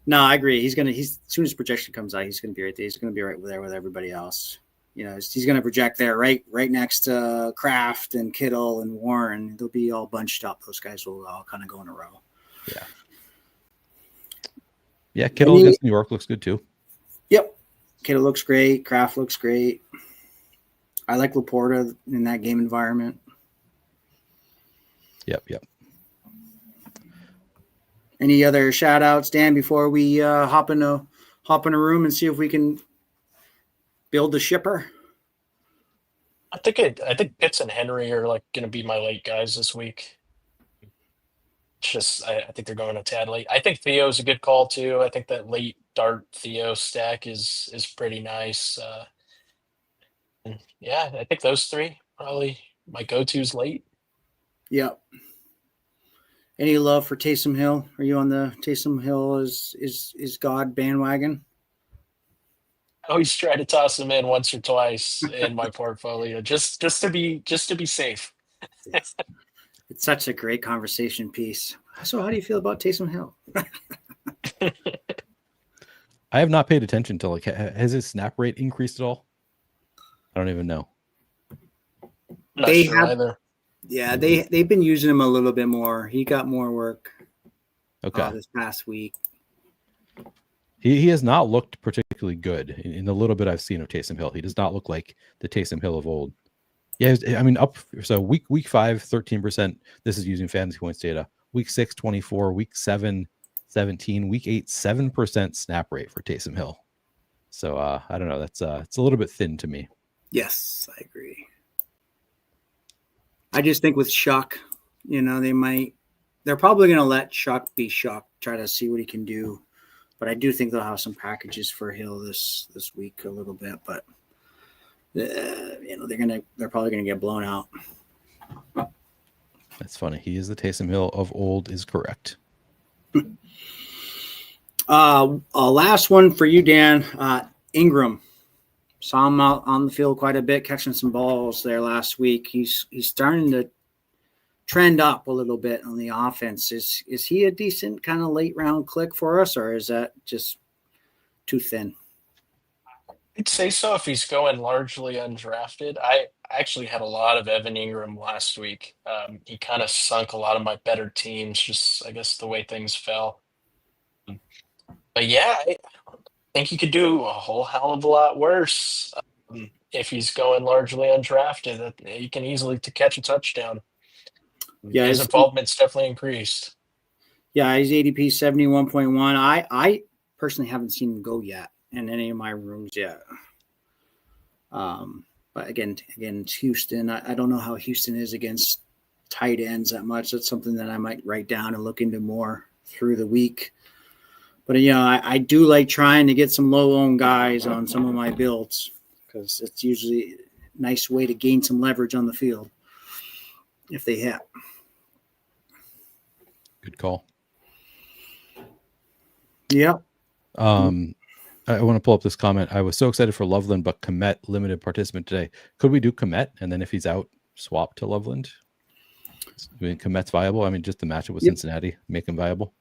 Speaker 1: No, I agree. He's as soon as projection comes out, he's gonna be right there. He's gonna be right there with everybody else. He's gonna project there right next to Kraft and Kittle and Warren. They'll be all bunched up. Those guys will all kind of go in a row.
Speaker 2: Yeah. Yeah, Kittle against New York looks good too.
Speaker 1: Yep. Kittle looks great. Kraft looks great. I like Laporta in that game environment.
Speaker 2: Yep.
Speaker 1: Any other shout outs, Dan, before we hop in a room and see if we can build the shipper?
Speaker 3: I think Pitts and Henry are like going to be my late guys this week. It's just I think they're going a tad late. I think Theo's a good call too. I think that late Dart Theo stack is pretty nice. And yeah, I think those 3 probably my go-tos late.
Speaker 1: Yep. Any love for Taysom Hill? Are you on the Taysom Hill is God bandwagon?
Speaker 3: I always try to toss him in once or twice in my portfolio, just to be safe.
Speaker 1: It's such a great conversation piece. So how do you feel about Taysom Hill?
Speaker 2: I have not paid attention to has his snap rate increased at all? I don't even know.
Speaker 3: I'm not
Speaker 1: They
Speaker 3: sure
Speaker 1: have,
Speaker 3: either.
Speaker 1: yeah, they've been using him a little bit more. He got more work
Speaker 2: Okay.
Speaker 1: this past week.
Speaker 2: He has not looked particularly good in the little bit I've seen of Taysom Hill. He does not look like the Taysom Hill of old. Yeah, I mean, so week 5, 13%. This is using fantasy points data. Week 6, 24. Week 7, 17. Week 8, 7% snap rate for Taysom Hill. So I don't know. That's it's a little bit thin to me.
Speaker 1: Yes, I agree. I just think with Shuck, they're probably going to let Shuck be Shuck, try to see what he can do. But I do think they'll have some packages for Hill this week a little bit. But they're probably gonna get blown out.
Speaker 2: That's funny. He is the Taysom Hill of old, is correct.
Speaker 1: Last one for you, Dan. Ingram. Saw him out on the field quite a bit, catching some balls there last week. He's starting to trend up a little bit on the offense. Is he a decent kind of late round click for us, or is that just too thin?
Speaker 3: I'd say so if he's going largely undrafted. I actually had a lot of Evan Ingram last week. He kind of sunk a lot of my better teams, just I guess the way things fell. But yeah, I think he could do a whole hell of a lot worse if he's going largely undrafted. He can easily to catch a touchdown.
Speaker 1: Yeah,
Speaker 3: His involvement's definitely increased.
Speaker 1: Yeah, his ADP 71.1. I personally haven't seen him go yet in any of my rooms yet. But again, it's Houston. I don't know how Houston is against tight ends that much. That's something that I might write down and look into more through the week. But I do like trying to get some low-owned guys on some of my builds because it's usually a nice way to gain some leverage on the field if they hit.
Speaker 2: Good call.
Speaker 1: Yeah.
Speaker 2: I want to pull up this comment. I was so excited for Loveland, but Komet limited participant today. Could we do Komet and then if he's out, swap to Loveland? I mean, Komet's viable. I mean, just the matchup with Cincinnati, make him viable.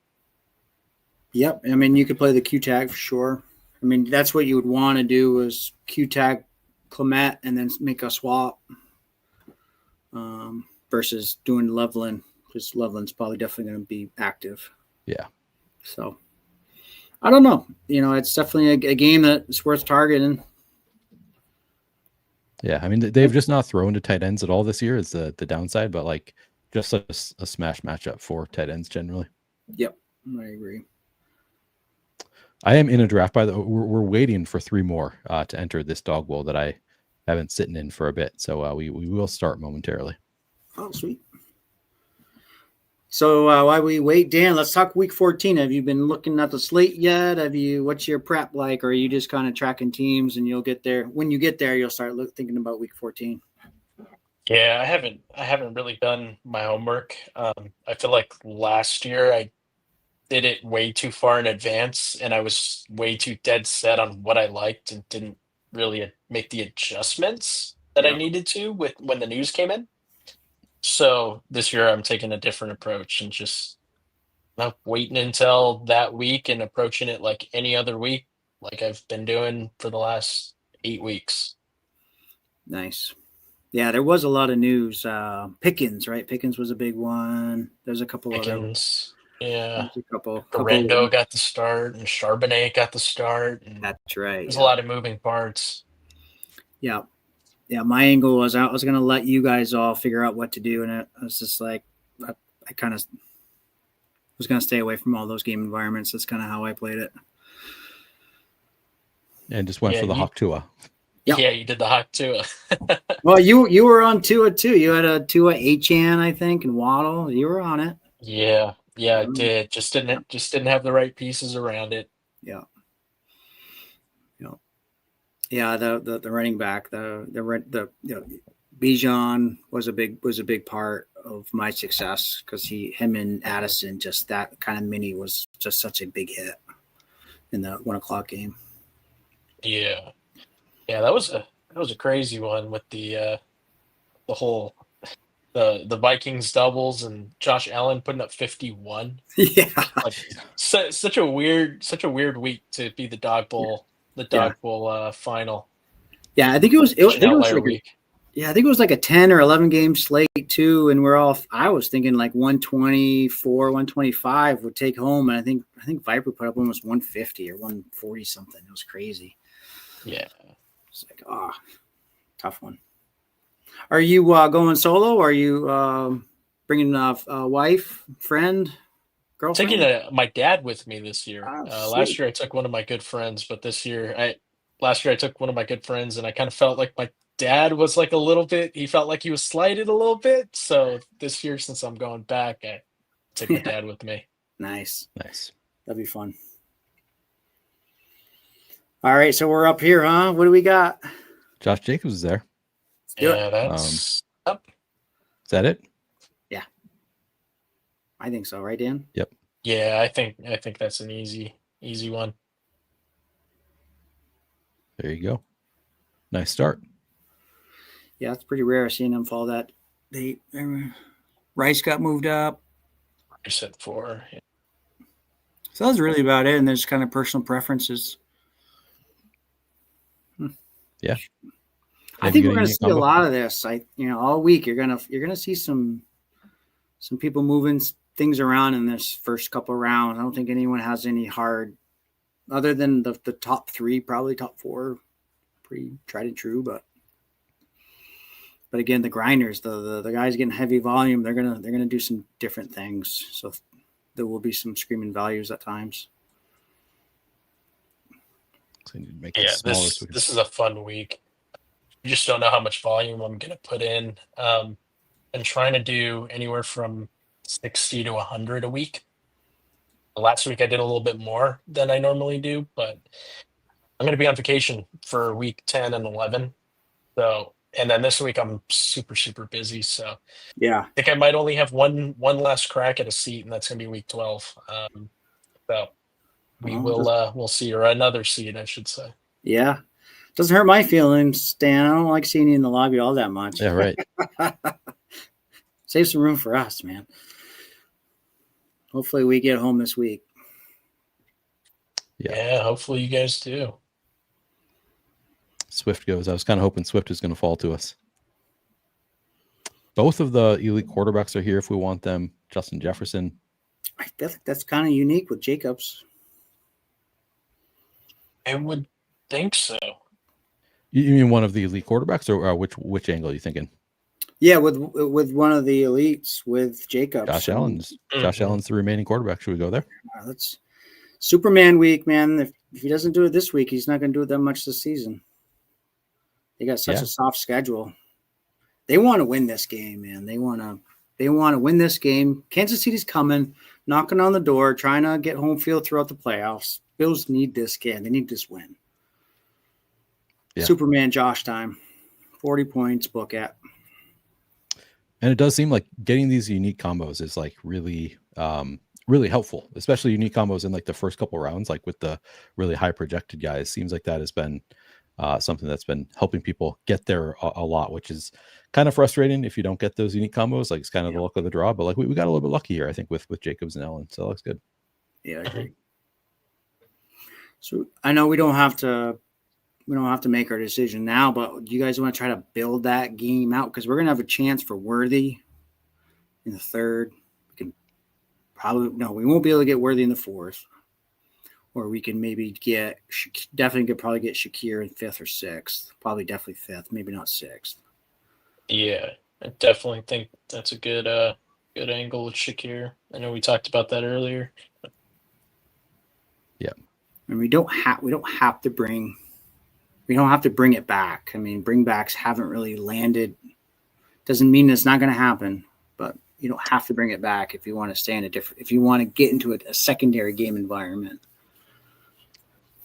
Speaker 1: Yep. I mean, you could play the Q tag for sure. I mean, that's what you would want to do is Q tag Clement and then make a swap versus doing Loveland because Loveland's probably definitely going to be active.
Speaker 2: Yeah.
Speaker 1: So I don't know. It's definitely a game that's worth targeting.
Speaker 2: Yeah. I mean, they've just not thrown to tight ends at all this year is the downside, but like just a smash matchup for tight ends generally.
Speaker 1: Yep. I agree.
Speaker 2: I am in a draft we're waiting for 3 more to enter this Dawg Bowl that I haven't sitting in for a bit. So we will start momentarily.
Speaker 1: Oh, sweet. So while we wait, Dan, let's talk week 14. Have you been looking at the slate yet? What's your prep like? Or are you just kind of tracking teams and you'll get there? When you get there, you'll start thinking about week 14.
Speaker 3: Yeah, I haven't really done my homework. I feel like last year I did it way too far in advance and I was way too dead set on what I liked and didn't really make the adjustments that I needed to when the news came in. So this year I'm taking a different approach and just not waiting until that week and approaching it like any other week, like I've been doing for the last 8 weeks.
Speaker 1: Nice. Yeah, there was a lot of news. Pickens, right? Pickens was a big one. There's a couple
Speaker 3: Pickens, yeah.
Speaker 1: There's a couple.
Speaker 3: Rendo got the start and Charbonnet got the start. And
Speaker 1: that's right.
Speaker 3: There's a lot of moving parts.
Speaker 1: Yeah. Yeah, my angle was I was going to let you guys all figure out what to do. And it was just like I kind of was going to stay away from all those game environments. That's kind of how I played it.
Speaker 2: And just went for the Hawk Tua.
Speaker 1: Yep.
Speaker 3: Yeah, you did the Hawk Tua.
Speaker 1: Well, you were on Tua too. You had a Tua Achane, I think, and Waddle. You were on it.
Speaker 3: Yeah, I did. Just didn't have the right pieces around it.
Speaker 1: Yeah. Yeah, the running back, the Bijan was a big part of my success because him and Addison, just that kind of mini was just such a big hit in the 1:00 game.
Speaker 3: Yeah, that was a crazy one with the whole the Vikings doubles and Josh Allen putting up 51.
Speaker 1: Yeah.
Speaker 3: Like such a weird week to be the Dog Bowl,
Speaker 1: Yeah.
Speaker 3: final.
Speaker 1: Yeah. I think it was,
Speaker 3: Such an
Speaker 1: I think it was
Speaker 3: outlier
Speaker 1: like,
Speaker 3: week.
Speaker 1: yeah, I think it was like a 10 or 11 game slate too. And I was thinking like 124, 125 would take home. And I think Viper put up almost 150 or 140 something. It was crazy.
Speaker 3: Yeah.
Speaker 1: It's like, tough one. Are you going solo? Or are you bringing a wife, friend, girlfriend?
Speaker 3: Taking my dad with me this year.
Speaker 1: Oh,
Speaker 3: Last
Speaker 1: sweet.
Speaker 3: year I took one of my good friends, but last year I took one of my good friends, and I kind of felt like my dad was like a little bit. He felt like he was slighted a little bit. So this year, since I'm going back, I take my dad with me.
Speaker 1: Nice.
Speaker 2: Nice.
Speaker 1: That'd be fun. All right, so we're up here, huh? What do we got?
Speaker 2: Josh Jacobs is there.
Speaker 1: do
Speaker 3: Yeah, that's up.
Speaker 2: Is that it?
Speaker 1: I think so, right, Dan?
Speaker 2: Yep.
Speaker 3: Yeah, I think that's an easy one.
Speaker 2: There you go. Nice start.
Speaker 1: Yeah, it's pretty rare seeing them fall that date. Rice got moved up.
Speaker 3: I said 4. Yeah.
Speaker 1: So that's really about it. And there's kind of personal preferences.
Speaker 2: Yeah.
Speaker 1: I think we're going to see a lot of this. All week you're gonna see some people moving things around in this first couple of rounds. I don't think anyone has any hard, other than the top 3, probably top 4, pretty tried and true. But again, the grinders, the guys getting heavy volume, they're gonna do some different things. So there will be some screaming values at times.
Speaker 2: So make
Speaker 3: Yeah, this is a fun week. You just don't know how much volume I'm going to put in. And trying to do anywhere from 60 to 100 a week. Last week I did a little bit more than I normally do, but I'm going to be on vacation for week 10 and 11. So, and then this week I'm super, super busy. So
Speaker 1: Yeah,
Speaker 3: I think I might only have one last crack at a seat, and that's going to be week 12. So we'll see, or another seat, I should say.
Speaker 1: Yeah. Doesn't hurt my feelings, Stan. I don't like seeing you in the lobby all that much.
Speaker 2: Yeah, right.
Speaker 1: Save some room for us, man. Hopefully we get home this week.
Speaker 3: Yeah, hopefully you guys do.
Speaker 2: Swift goes. I was kind of hoping Swift is going to fall to us. Both of the elite quarterbacks are here if we want them. Justin Jefferson.
Speaker 1: I feel like that's kind of unique with Jacobs.
Speaker 3: I would think so.
Speaker 2: You mean one of the elite quarterbacks, or which angle are you thinking?
Speaker 1: Yeah, with one of the elites, with Jacobs.
Speaker 2: Josh Allen's the remaining quarterback. Should we go there?
Speaker 1: That's Superman week, man. If he doesn't do it this week, he's not going to do it that much this season. They got such a soft schedule. They want to win this game, man. They want to win this game. Kansas City's coming, knocking on the door, trying to get home field throughout the playoffs. Bills need this game. They need this win. Yeah. Superman Josh time. 40 points, book at.
Speaker 2: And it does seem like getting these unique combos is like really, really helpful, especially unique combos in like the first couple rounds, like with the really high projected guys. Seems like that has been something that's been helping people get there a lot, which is kind of frustrating if you don't get those unique combos. Like it's kind of the luck of the draw, but like we got a little bit lucky here, I think, with Jacobs and Allen. So that looks good.
Speaker 1: Yeah, I agree. So I know we don't have to make our decision now, but do you guys want to try to build that game out? Because we're going to have a chance for Worthy in the 3rd. We won't be able to get Worthy in the 4th. Or we can maybe probably get Shakir in 5th or 6th. Probably definitely 5th, maybe not 6th.
Speaker 3: Yeah, I definitely think that's a good angle with Shakir. I know we talked about that earlier.
Speaker 2: Yeah.
Speaker 1: And we don't have to bring it back. I mean, bringbacks haven't really landed. Doesn't mean it's not going to happen, but you don't have to bring it back if you want to stay in if you want to get into a secondary game environment.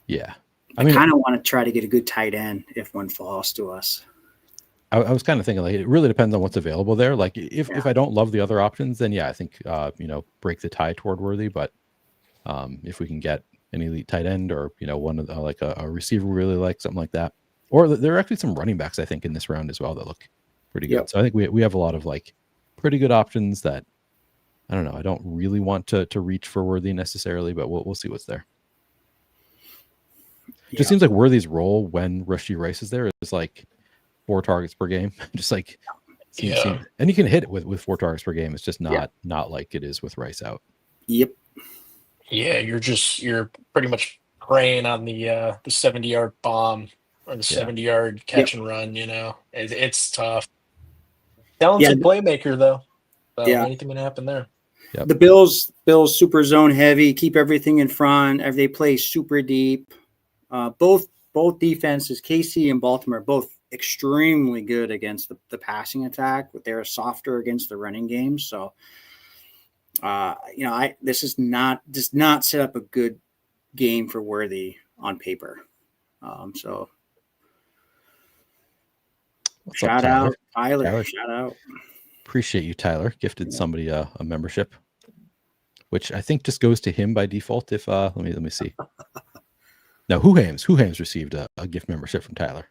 Speaker 2: Yeah.
Speaker 1: I kind of want to try to get a good tight end if one falls to us.
Speaker 2: I was kind of thinking like it really depends on what's available there. Like if I don't love the other options, then yeah, I think break the tie toward Worthy. But if we can get an elite tight end or one of like a receiver we really like, something like that, or there are actually some running backs I think in this round as well that look pretty good. Yep. So I think we have a lot of like pretty good options that I don't know. I don't really want to reach for Worthy necessarily, but we'll see what's there. Just seems like Worthy's role when Rushy Rice is there is like 4 targets per game. Just like seems, and you can hit it with 4 targets per game. It's just not like it is with Rice out.
Speaker 1: Yep.
Speaker 3: Yeah, you're pretty much preying on the 70-yard bomb or the 70-yard catch and run. You know, it's tough. Talented playmaker though. So anything can happen there.
Speaker 2: Yep.
Speaker 1: The Bills super zone heavy, keep everything in front. They play super deep. Both defenses, KC and Baltimore, both extremely good against the passing attack, but they're softer against the running game. So, this does not set up a good game for Worthy on paper. So, shout out Tyler. Shout out.
Speaker 2: Appreciate you, Tyler. Gifted somebody a membership, which I think just goes to him by default. If let me see. No, Whohams received a gift membership from Tyler.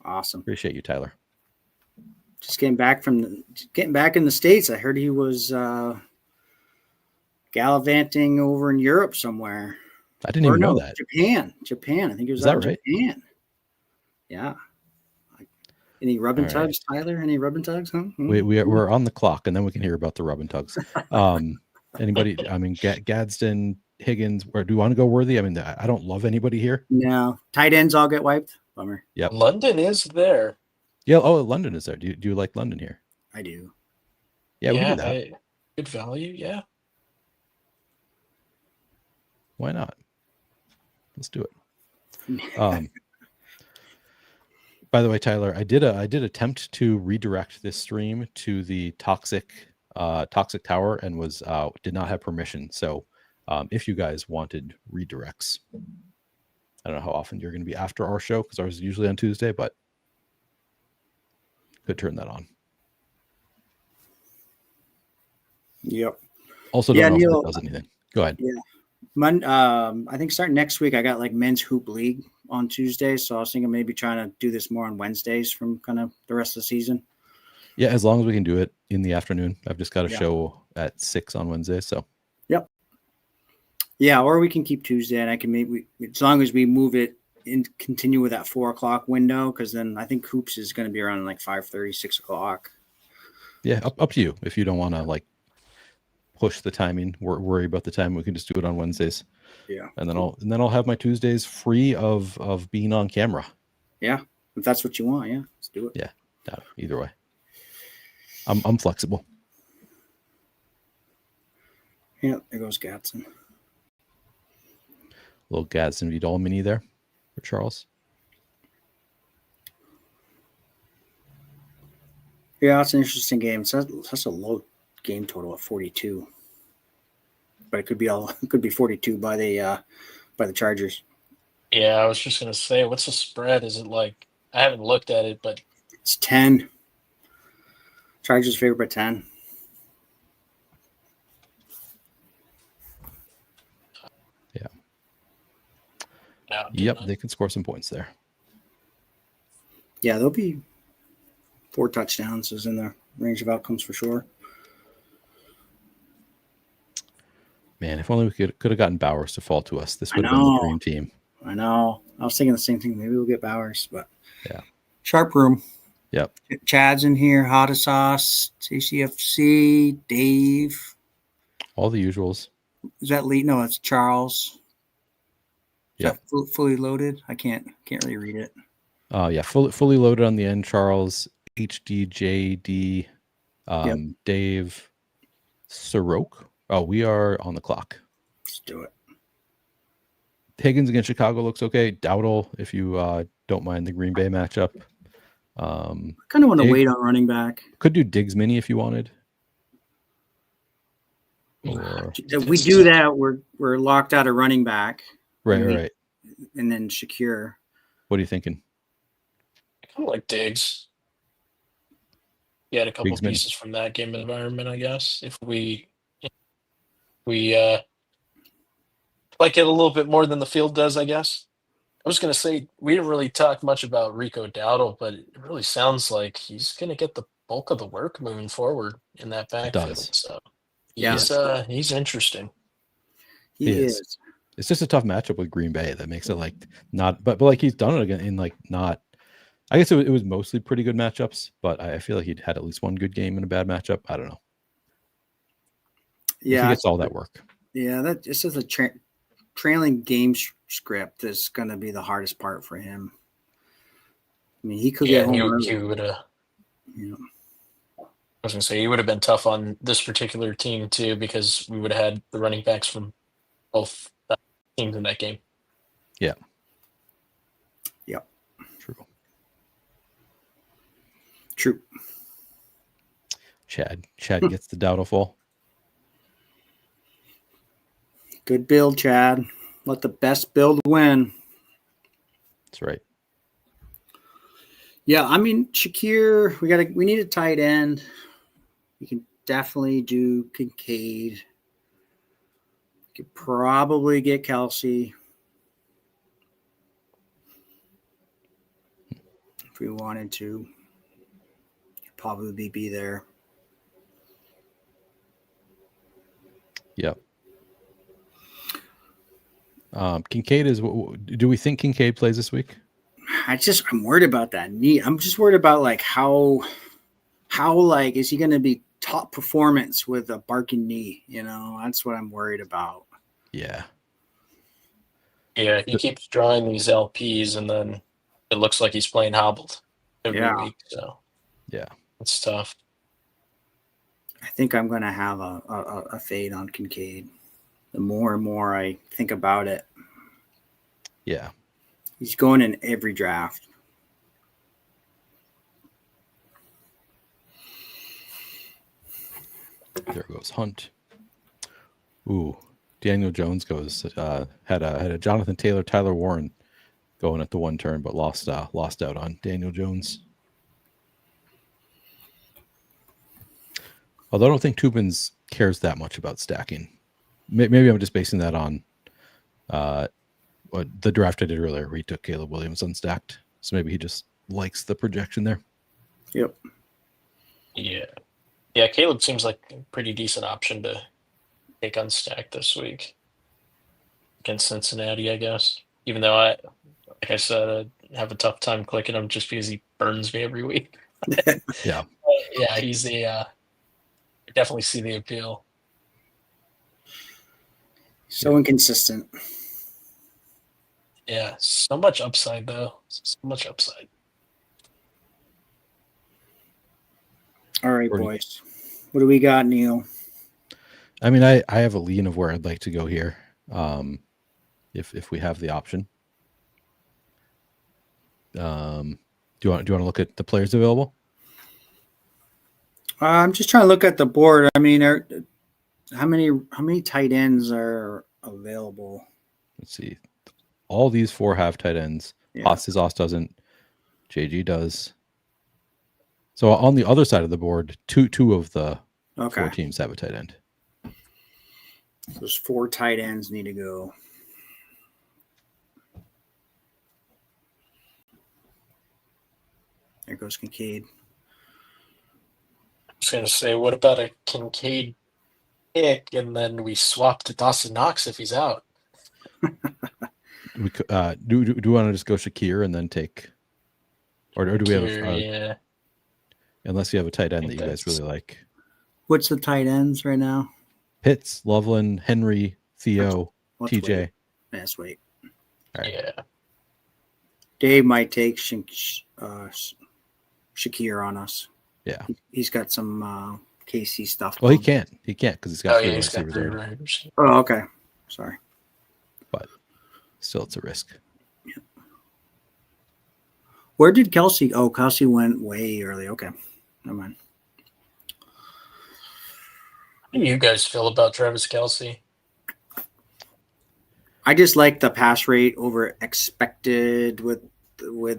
Speaker 1: Awesome.
Speaker 2: Appreciate you, Tyler.
Speaker 1: Just getting back in the States. I heard he was gallivanting over in Europe somewhere.
Speaker 2: I didn't even know that.
Speaker 1: Japan. I think he was
Speaker 2: out in
Speaker 1: Japan. Yeah. Any rub and tugs, Tyler? Any rub and tugs? Huh?
Speaker 2: We're on the clock, and then we can hear about the rub and tugs. Anybody? I mean, Gadsden, Higgins. Where do you want to go Worthy? I mean, I don't love anybody here.
Speaker 1: No, tight ends all get wiped. Bummer.
Speaker 2: Yep.
Speaker 3: London is there.
Speaker 2: Yeah. Oh, London is there. Do you like London here?
Speaker 1: I do.
Speaker 2: Yeah, we do that.
Speaker 3: Good value. Yeah.
Speaker 2: Why not? Let's do it. By the way, Tyler, I did attempt to redirect this stream to the toxic tower and was did not have permission. So if you guys wanted redirects, I don't know how often you're going to be after our show because ours is usually on Tuesday, but could turn that on.
Speaker 1: Yep.
Speaker 2: Also, don't know if it does anything. Go ahead.
Speaker 1: Yeah. I think starting next week, I got like men's hoop league on Tuesday, so I was thinking maybe trying to do this more on Wednesdays from kind of the rest of the season.
Speaker 2: Yeah, as long as we can do it in the afternoon. I've just got a show at 6 on Wednesday, so.
Speaker 1: Yep. Yeah, or we can keep Tuesday, and I can maybe as long as we move it and continue with that 4 o'clock window, because then I think hoops is going to be around like 5:30, 6 o'clock.
Speaker 2: Yeah, up to you. If you don't want to like push the timing, worry about the time, we can just do it on Wednesdays.
Speaker 1: Yeah,
Speaker 2: and then I'll have my Tuesdays free of being on camera.
Speaker 1: Yeah, if that's what you want, let's do it.
Speaker 2: Yeah, no, either way, I'm flexible.
Speaker 1: Yeah, there goes Gadsden.
Speaker 2: Little Gadsden Vidal mini there for Charles.
Speaker 1: Yeah, it's an interesting game. So that's a low game total at 42. But it could be 42 by the Chargers.
Speaker 3: Yeah, I was just gonna say, what's the spread? Is it like I haven't looked at it, but
Speaker 1: it's 10. Chargers favored by 10.
Speaker 2: Yeah.
Speaker 3: No,
Speaker 2: yep, they can score some points there.
Speaker 1: Yeah, there'll be 4 touchdowns is in the range of outcomes for sure.
Speaker 2: Man, if only we could have gotten Bowers to fall to us. This would have been the dream team.
Speaker 1: I know. I was thinking the same thing. Maybe we'll get Bowers, but
Speaker 2: yeah.
Speaker 1: Sharp room.
Speaker 2: Yep.
Speaker 1: Chad's in here. Hot Sauce, TCFC, Dave.
Speaker 2: All the usuals.
Speaker 1: Is that Lee? No, it's Charles.
Speaker 2: Yeah.
Speaker 1: Fully loaded. I can't really read it.
Speaker 2: Yeah, fully loaded on the end. Charles, HDJD, Dave, Soroke. Oh, we are on the clock.
Speaker 1: Let's do it.
Speaker 2: Higgins against Chicago looks okay. Dowdle, if you don't mind the Green Bay matchup.
Speaker 1: I kind of want to wait on running back.
Speaker 2: Could do Diggs mini if you wanted.
Speaker 1: If we do that, we're locked out of running back.
Speaker 2: Right.
Speaker 1: And then Shakir.
Speaker 2: What are you thinking?
Speaker 3: I kind of like Diggs. He had a couple
Speaker 2: Diggs
Speaker 3: pieces from that game environment, I guess. If we like it a little bit more than the field does, I guess. I was going to say, we didn't really talk much about Rico Dowdle, but it really sounds like he's going to get the bulk of the work moving forward in that backfield.
Speaker 2: does.
Speaker 3: So
Speaker 1: Yeah.
Speaker 3: he's interesting.
Speaker 1: He
Speaker 2: is.
Speaker 1: is.
Speaker 2: It's just a tough matchup with Green Bay that makes it like not, but like he's done it again in like not. I guess it was mostly pretty good matchups, but I feel like he'd had at least one good game in a bad matchup. I don't know. If he gets all that work.
Speaker 1: Yeah, that this is a trailing game script is going to be the hardest part for him. I mean, he could get home early.
Speaker 3: He would have.
Speaker 1: Yeah.
Speaker 3: I was going to say he would have been tough on this particular team too, because we would have had the running backs from both teams in that game.
Speaker 2: Yeah.
Speaker 1: Yep.
Speaker 2: True. Chad gets the doubtful.
Speaker 1: Good build, Chad. Let the best build win.
Speaker 2: That's right.
Speaker 1: Yeah, I mean, Shakir, we need a tight end. We can definitely do Kincaid. We could probably get Kelsey if we wanted to. Probably be there.
Speaker 2: Yep. Kincaid is. Do we think Kincaid plays this week?
Speaker 1: I'm worried about that knee. I'm just worried about like how like is he going to be top performance with a barking knee? You know, that's what I'm worried about.
Speaker 2: Yeah.
Speaker 3: Yeah, he keeps drawing these LPs, and then it looks like he's playing hobbled every week. So
Speaker 2: yeah,
Speaker 3: it's tough.
Speaker 1: I think I'm going to have a fade on Kincaid. The more and more I think about it.
Speaker 2: Yeah.
Speaker 1: He's going in every draft.
Speaker 2: There goes Hunt. Ooh, Daniel Jones goes. Had a Jonathan Taylor, Tyler Warren going at the one turn, but lost out on Daniel Jones. Although I don't think Tubins cares that much about stacking. Maybe I'm just basing that on what the draft I did earlier, where he took Caleb Williams unstacked. So maybe he just likes the projection there.
Speaker 1: Yep.
Speaker 3: Yeah, Caleb seems like a pretty decent option to take unstacked this week against Cincinnati, I guess. Even though I have a tough time clicking him just because he burns me every week.
Speaker 2: Yeah.
Speaker 3: Yeah, he's I definitely see the appeal.
Speaker 1: So inconsistent.
Speaker 3: Yeah, so much upside though. So much upside.
Speaker 1: All right, boys. What do we got, Neil?
Speaker 2: I mean, I have a lean of where I'd like to go here, if we have the option. Do you want to look at the players available?
Speaker 1: I'm just trying to look at the board. I mean, how many tight ends are available?
Speaker 2: Let's see. All these four have tight ends.
Speaker 1: Yeah.
Speaker 2: Os doesn't. JG does. So on the other side of the board, two of the four teams have a tight end.
Speaker 1: Those four tight ends need to go. There goes Kincaid.
Speaker 3: I was going to say, what about a Kincaid pick, and then we swap to Dawson Knox if he's out?
Speaker 2: We do we want to just go Shakir and then take, or do we have unless you have a tight end that you guys really like.
Speaker 1: What's the tight ends right now?
Speaker 2: Pitts, Loveland, Henry, Theo, TJ.
Speaker 1: Let's wait.
Speaker 2: All right.
Speaker 3: Yeah.
Speaker 1: Dave might take Shakir on us.
Speaker 2: Yeah.
Speaker 1: He's got some KC stuff.
Speaker 2: Well, he can't because he's got three receivers
Speaker 3: three
Speaker 2: already.
Speaker 1: Oh, okay. Sorry.
Speaker 2: But still, it's a risk.
Speaker 1: Yeah. Where did Kelsey? Oh, Kelsey went way early. Okay. Never mind.
Speaker 3: How do you guys feel about Travis Kelce?
Speaker 1: I just like the pass rate over expected with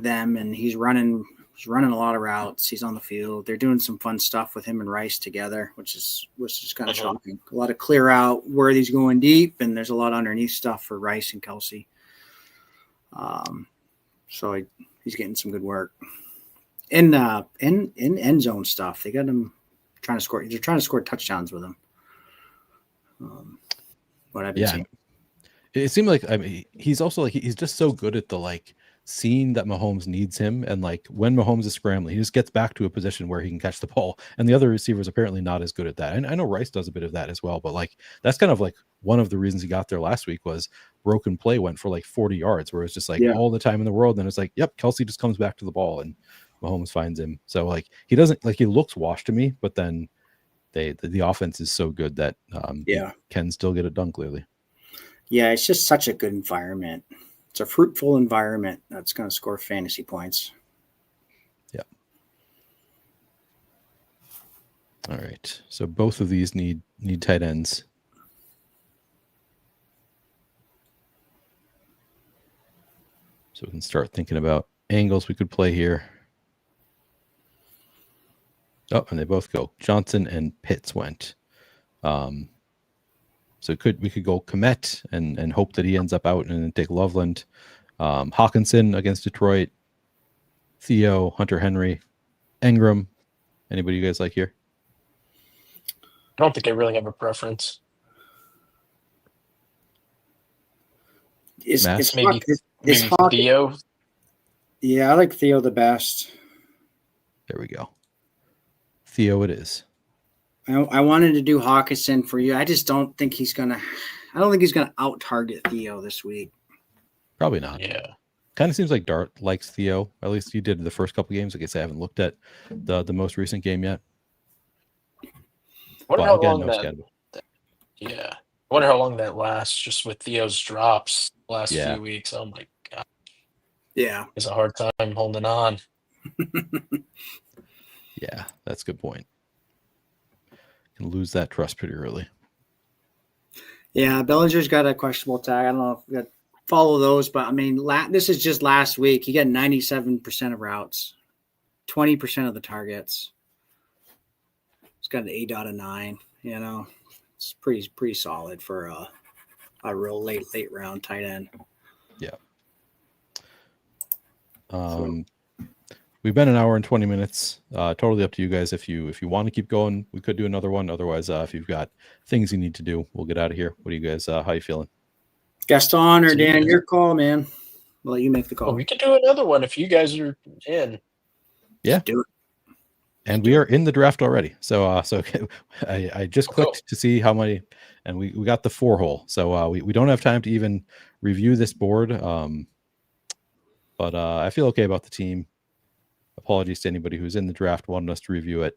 Speaker 1: them, and he's running a lot of routes. He's on the field. They're doing some fun stuff with him and Rice together, which is kind of shocking. A lot of clear out where he's going deep, and there's a lot of underneath stuff for Rice and Kelsey. So he's getting some good work. in end zone stuff. They got him trying to score. They're trying to score touchdowns with him. What I've been seeing.
Speaker 2: It seemed like, I mean, he's also like, he's just so good at the like seeing that Mahomes needs him, and like when Mahomes is scrambling, he just gets back to a position where he can catch the ball. And the other receivers apparently not as good at that. And I know Rice does a bit of that as well, but like that's kind of like one of the reasons he got there last week was broken play went for like 40 yards, where it's just like all the time in the world. And it's like, yep, Kelsey just comes back to the ball and Mahomes finds him. So like he doesn't like, he looks washed to me, but then the offense is so good that he can still get it done clearly.
Speaker 1: Yeah, it's just such a good environment. It's a fruitful environment that's going to score fantasy points.
Speaker 2: Yeah. All right. So both of these need tight ends. So we can start thinking about angles we could play here. Oh, and they both go. Johnson and Pitts went. So we could go Komet and hope that he ends up out, and then take Loveland. Hawkinson against Detroit. Theo, Hunter Henry, Engram. Anybody you guys like here?
Speaker 3: I don't think I really have a preference. Maybe Theo.
Speaker 1: Yeah, I like Theo the best.
Speaker 2: There we go. Theo it is.
Speaker 1: I wanted to do Hawkinson for you. I just don't think he's gonna. I don't think he's gonna out target Theo this week.
Speaker 2: Probably not.
Speaker 3: Yeah.
Speaker 2: Kind of seems like Dart likes Theo. At least he did the first couple games. I guess I haven't looked at the most recent game yet.
Speaker 3: Wonder how long that. Yeah. I wonder how long that lasts. Just with Theo's drops the last few weeks. Oh my god.
Speaker 1: Yeah.
Speaker 3: It's a hard time holding on.
Speaker 2: Yeah, that's a good point. Can lose that trust pretty early.
Speaker 1: Yeah, Bellinger's got a questionable tag. I don't know if we got to follow those, but I mean, this is just last week. He got 97% of routes, 20% of the targets. He's got an 8 out of 9. You know, it's pretty solid for a real late round tight end.
Speaker 2: Yeah. We've been an hour and 20 minutes. Totally up to you guys. If you want to keep going, we could do another one. Otherwise, if you've got things you need to do, we'll get out of here. What do you guys? How you feeling?
Speaker 1: Gaston or Dan, your call, man. I'll let you make the call.
Speaker 3: Well, we could do another one if you guys are in.
Speaker 2: Yeah,
Speaker 1: do it.
Speaker 2: And we are in the draft already. So I just clicked to see how many, and we got the 4 hole. So we don't have time to even review this board. But I feel okay about the team. Apologies to anybody who's in the draft wanted us to review it.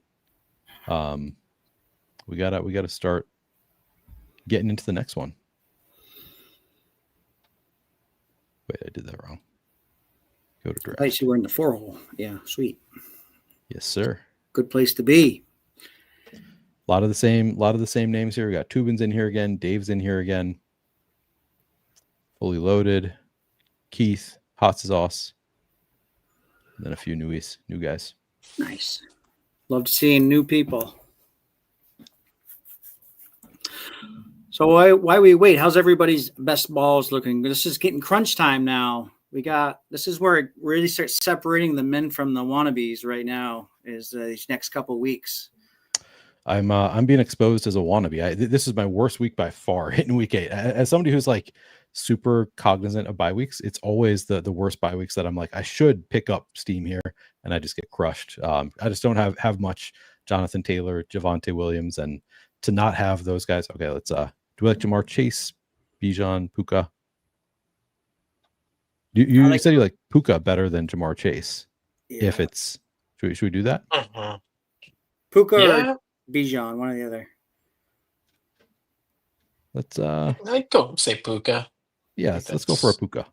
Speaker 2: We gotta start getting into the next one. Wait, I did that wrong. Go to draft.
Speaker 1: I see we're in the 4 hole. Yeah, sweet.
Speaker 2: Yes, sir.
Speaker 1: Good place to be.
Speaker 2: A lot of the same names here. We got Tubin's in here again. Dave's in here again. Fully loaded. Keith, Hot Sauce. And then a few new guys.
Speaker 1: Nice. Love seeing new people. So why we wait? How's everybody's best balls looking? This is getting crunch time now. This is where it really starts separating the men from the wannabes right now, is these next couple of weeks.
Speaker 2: I'm being exposed as a wannabe. This is my worst week by far, hitting week 8. As somebody who's like super cognizant of bye weeks, it's always the worst bye weeks that I'm like, I should pick up steam here, and I just get crushed. I just don't have much Jonathan Taylor, Javonte Williams, and to not have those guys. Okay, let's do we like Jamar Chase, Bijan, Puka? You said you like Puka better than Jamar Chase. Yeah. If it's should we do that?
Speaker 3: Uh-huh.
Speaker 1: Puka or Bijan, one or the other.
Speaker 2: Let's
Speaker 3: I'd go say Puka.
Speaker 2: Yeah, let's go for a Puka.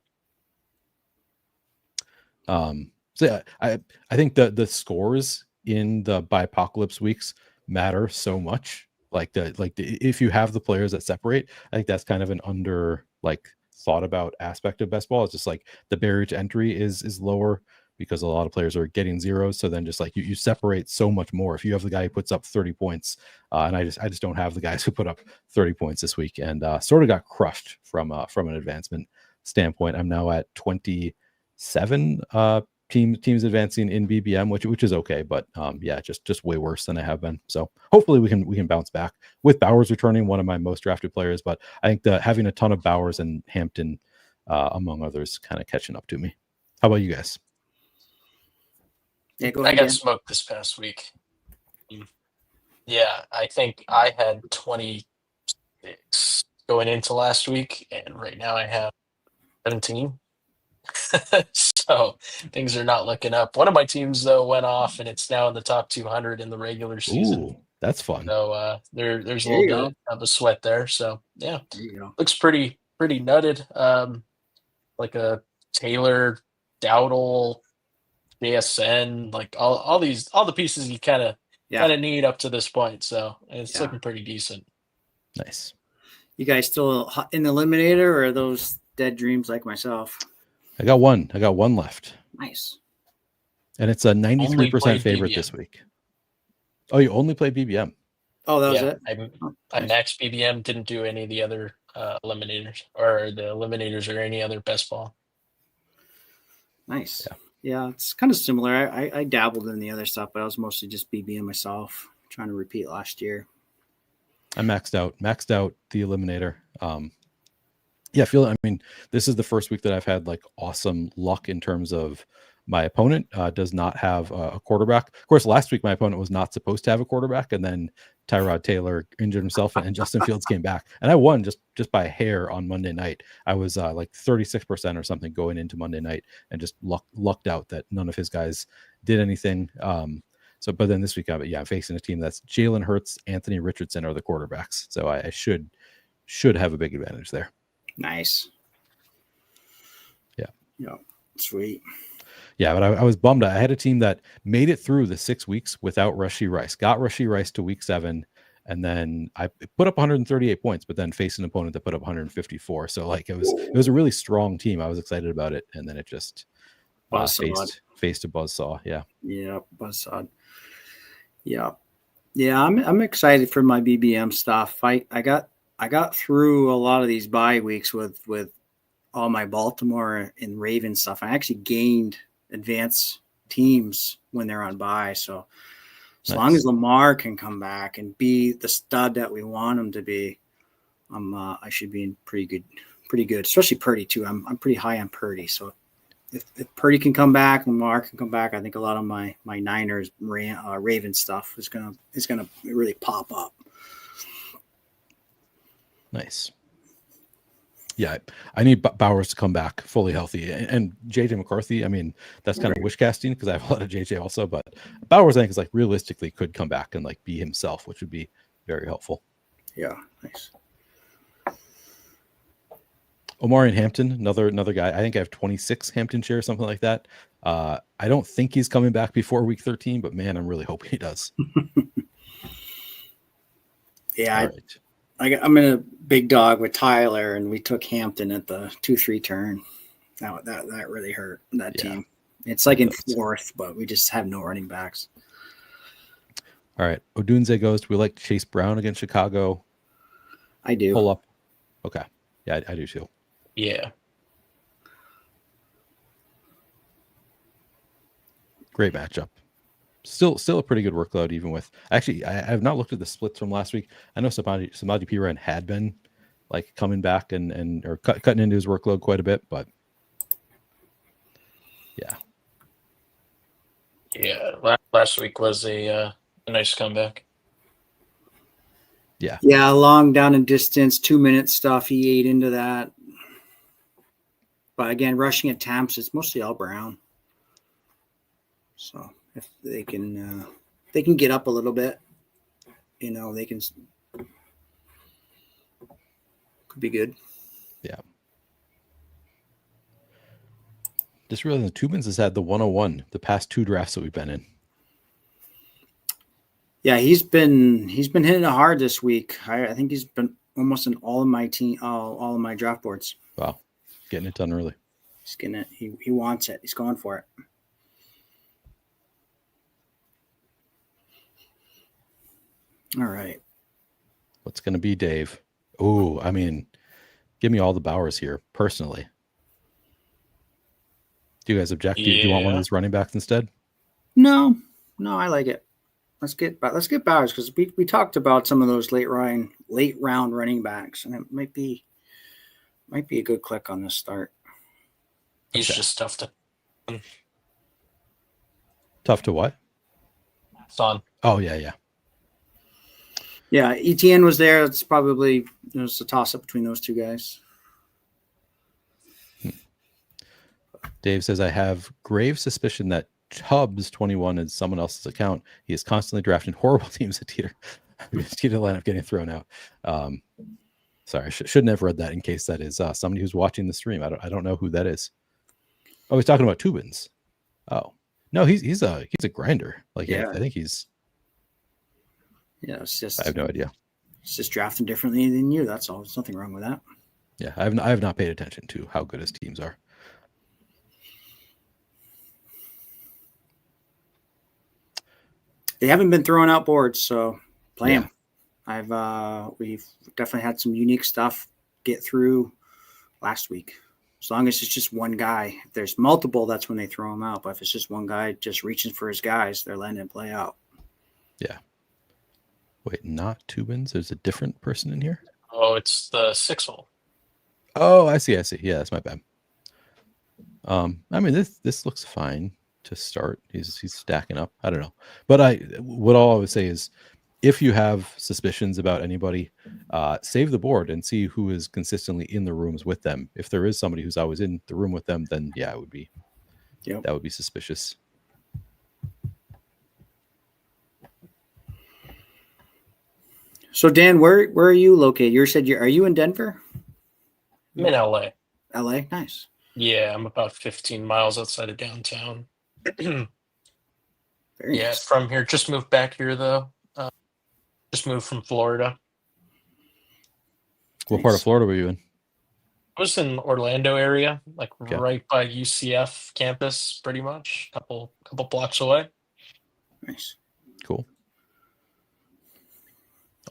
Speaker 2: So yeah, I think the scores in the Bipocalypse weeks matter so much. If you have the players that separate, I think that's kind of an under thought about aspect of best ball. It's just like the barrier to entry is lower because a lot of players are getting zeros. So then just like you separate so much more. If you have the guy who puts up 30 points, and I just don't have the guys who put up 30 points this week, and sort of got crushed from an advancement standpoint. I'm now at 27 teams advancing in BBM, which is okay, but yeah, just way worse than I have been. So hopefully we can bounce back with Bowers returning, one of my most drafted players. But I think having a ton of Bowers and Hampton, among others, kind of catching up to me. How about you guys?
Speaker 1: Yeah, go
Speaker 3: I
Speaker 1: ahead.
Speaker 3: got
Speaker 1: Dan.
Speaker 3: smoked this past week. Yeah, I think I had 26 going into last week, and right now I have 17. So things are not looking up. One of my teams though went off, and it's now in the top 200 in the regular season.
Speaker 2: Ooh, that's fun.
Speaker 3: So there's a
Speaker 1: There
Speaker 3: little
Speaker 1: you go.
Speaker 3: bit of a sweat there. So yeah,
Speaker 1: There you go.
Speaker 3: looks pretty nutted. Like a Taylor, Dowdle, JSN, like all the pieces you kind of need up to this point. So it's looking pretty decent.
Speaker 2: Nice.
Speaker 1: You guys still in the eliminator, or are those dead dreams like myself?
Speaker 2: I got one left.
Speaker 1: Nice.
Speaker 2: And it's a 93% favorite
Speaker 3: BBM.
Speaker 2: this week. Oh, you only play BBM?
Speaker 1: Oh, that was
Speaker 3: Yeah,
Speaker 1: it?
Speaker 3: I maxed BBM, didn't do any of the other eliminators or any other best ball.
Speaker 1: Nice. Yeah, it's kind of similar. I dabbled in the other stuff, but I was mostly just BBM myself, trying to repeat last year.
Speaker 2: I maxed out the eliminator. I mean, this is the first week that I've had like awesome luck in terms of my opponent does not have a quarterback. Of course, last week my opponent was not supposed to have a quarterback, and then Tyrod Taylor injured himself, and Justin Fields came back, and I won just by a hair on Monday night. I was like 36% or something going into Monday night, and just lucked out that none of his guys did anything. But then this week, I'm facing a team that's Jalen Hurts, Anthony Richardson are the quarterbacks, so I should have a big advantage there.
Speaker 1: Nice. Yeah. Sweet.
Speaker 2: Yeah, but I was bummed. I had a team that made it through the 6 weeks without Rashee Rice, got Rashee Rice to week 7, and then I put up 138 points, but then faced an opponent that put up 154. So like it was a really strong team. I was excited about it, and then it just faced a buzzsaw. Yeah.
Speaker 1: Yeah, buzzsaw. Yeah. Yeah, I'm excited for my BBM stuff. I got through a lot of these bye weeks with all my Baltimore and Ravens stuff. I actually gained advanced teams when they're on bye. So as long as Lamar can come back and be the stud that we want him to be, I should be in pretty good, especially Purdy too. I'm pretty high on Purdy. So if Purdy can come back, Lamar can come back, I think a lot of my Niners Ravens stuff is gonna really pop up.
Speaker 2: Nice. Yeah, I need Bowers to come back fully healthy, and JJ McCarthy. I mean, that's kind of wish casting because I have a lot of JJ also, but Bowers I think is like realistically could come back and like be himself, which would be very helpful.
Speaker 1: Yeah, nice.
Speaker 2: Omari and Hampton, another guy. I think I have 26 Hampton shares, something like that. I don't think he's coming back before week 13, but man, I'm really hoping he does.
Speaker 1: Yeah, I'm in a big dog with Tyler, and we took Hampton at the 2-3 turn. That really hurt that team. It's like in fourth, but we just have no running backs.
Speaker 2: All right, Odunze goes. Do we like Chase Brown against Chicago?
Speaker 1: I do.
Speaker 2: Pull up. Okay, yeah, I do too.
Speaker 3: Yeah.
Speaker 2: Great matchup. Still a pretty good workload, even with actually I have not looked at the splits from last week. I know Samaji Piran had been like coming back and cutting into his workload quite a bit, but
Speaker 3: yeah. Last week was a nice comeback.
Speaker 2: Yeah,
Speaker 1: long down and distance, 2-minute stuff. He ate into that, but again, rushing attempts, it's mostly all Brown. So if they can get up a little bit, they can could be good.
Speaker 2: Yeah. Just realizing Tubins has had the 101 the past 2 drafts that we've been in.
Speaker 1: Yeah, he's been hitting it hard this week. I think he's been almost in all of my all of my draft boards.
Speaker 2: Wow, getting it done early.
Speaker 1: He's getting it. He wants it. He's going for it. All right.
Speaker 2: What's going to be, Dave? Oh, I mean, give me all the Bowers here, personally. Do you guys object? Do you want one of these running backs instead?
Speaker 1: No, I like it. Let's get Bowers because we talked about some of those late round running backs, and it might be a good click on this start.
Speaker 3: He's just tough to.
Speaker 2: Tough to what?
Speaker 3: Son.
Speaker 2: Oh yeah.
Speaker 1: Yeah, ETN was there. It's probably there's a toss up between those two guys.
Speaker 2: Dave says I have grave suspicion that Chubbs 21 is someone else's account. He is constantly drafting horrible teams at Teeter. Teeter will end up getting thrown out. Sorry, shouldn't have read that in case that is somebody who's watching the stream. I don't know who that is. Oh, he's talking about Tubins. Oh no, he's a grinder. Like yeah, I think he's.
Speaker 1: Yeah, it's just.
Speaker 2: I have no idea.
Speaker 1: It's just drafting differently than you. That's all. There's nothing wrong with that.
Speaker 2: Yeah, I have not paid attention to how good his teams are.
Speaker 1: They haven't been throwing out boards, so play them. We've definitely had some unique stuff get through last week. As long as it's just one guy. If there's multiple, that's when they throw them out. But if it's just one guy just reaching for his guys, they're letting it play out.
Speaker 2: Yeah. Wait, not Tubins? There's a different person in here?
Speaker 3: Oh, it's the 6 hole.
Speaker 2: Oh, I see. Yeah, that's my bad. I mean, this looks fine to start. He's stacking up. I don't know. But what all I would say is if you have suspicions about anybody, save the board and see who is consistently in the rooms with them. If there is somebody who's always in the room with them, then yeah, it would be that would be suspicious.
Speaker 1: So Dan, where are you located? You said are you in Denver?
Speaker 3: I'm in LA.
Speaker 1: LA, nice.
Speaker 3: Yeah, I'm about 15 miles outside of downtown.
Speaker 1: Very nice.
Speaker 3: From here. Just moved back here though. Just moved from Florida.
Speaker 2: What part of Florida were you in?
Speaker 3: I was in Orlando area, like right by UCF campus, pretty much. Couple blocks away.
Speaker 1: Nice.
Speaker 2: Cool.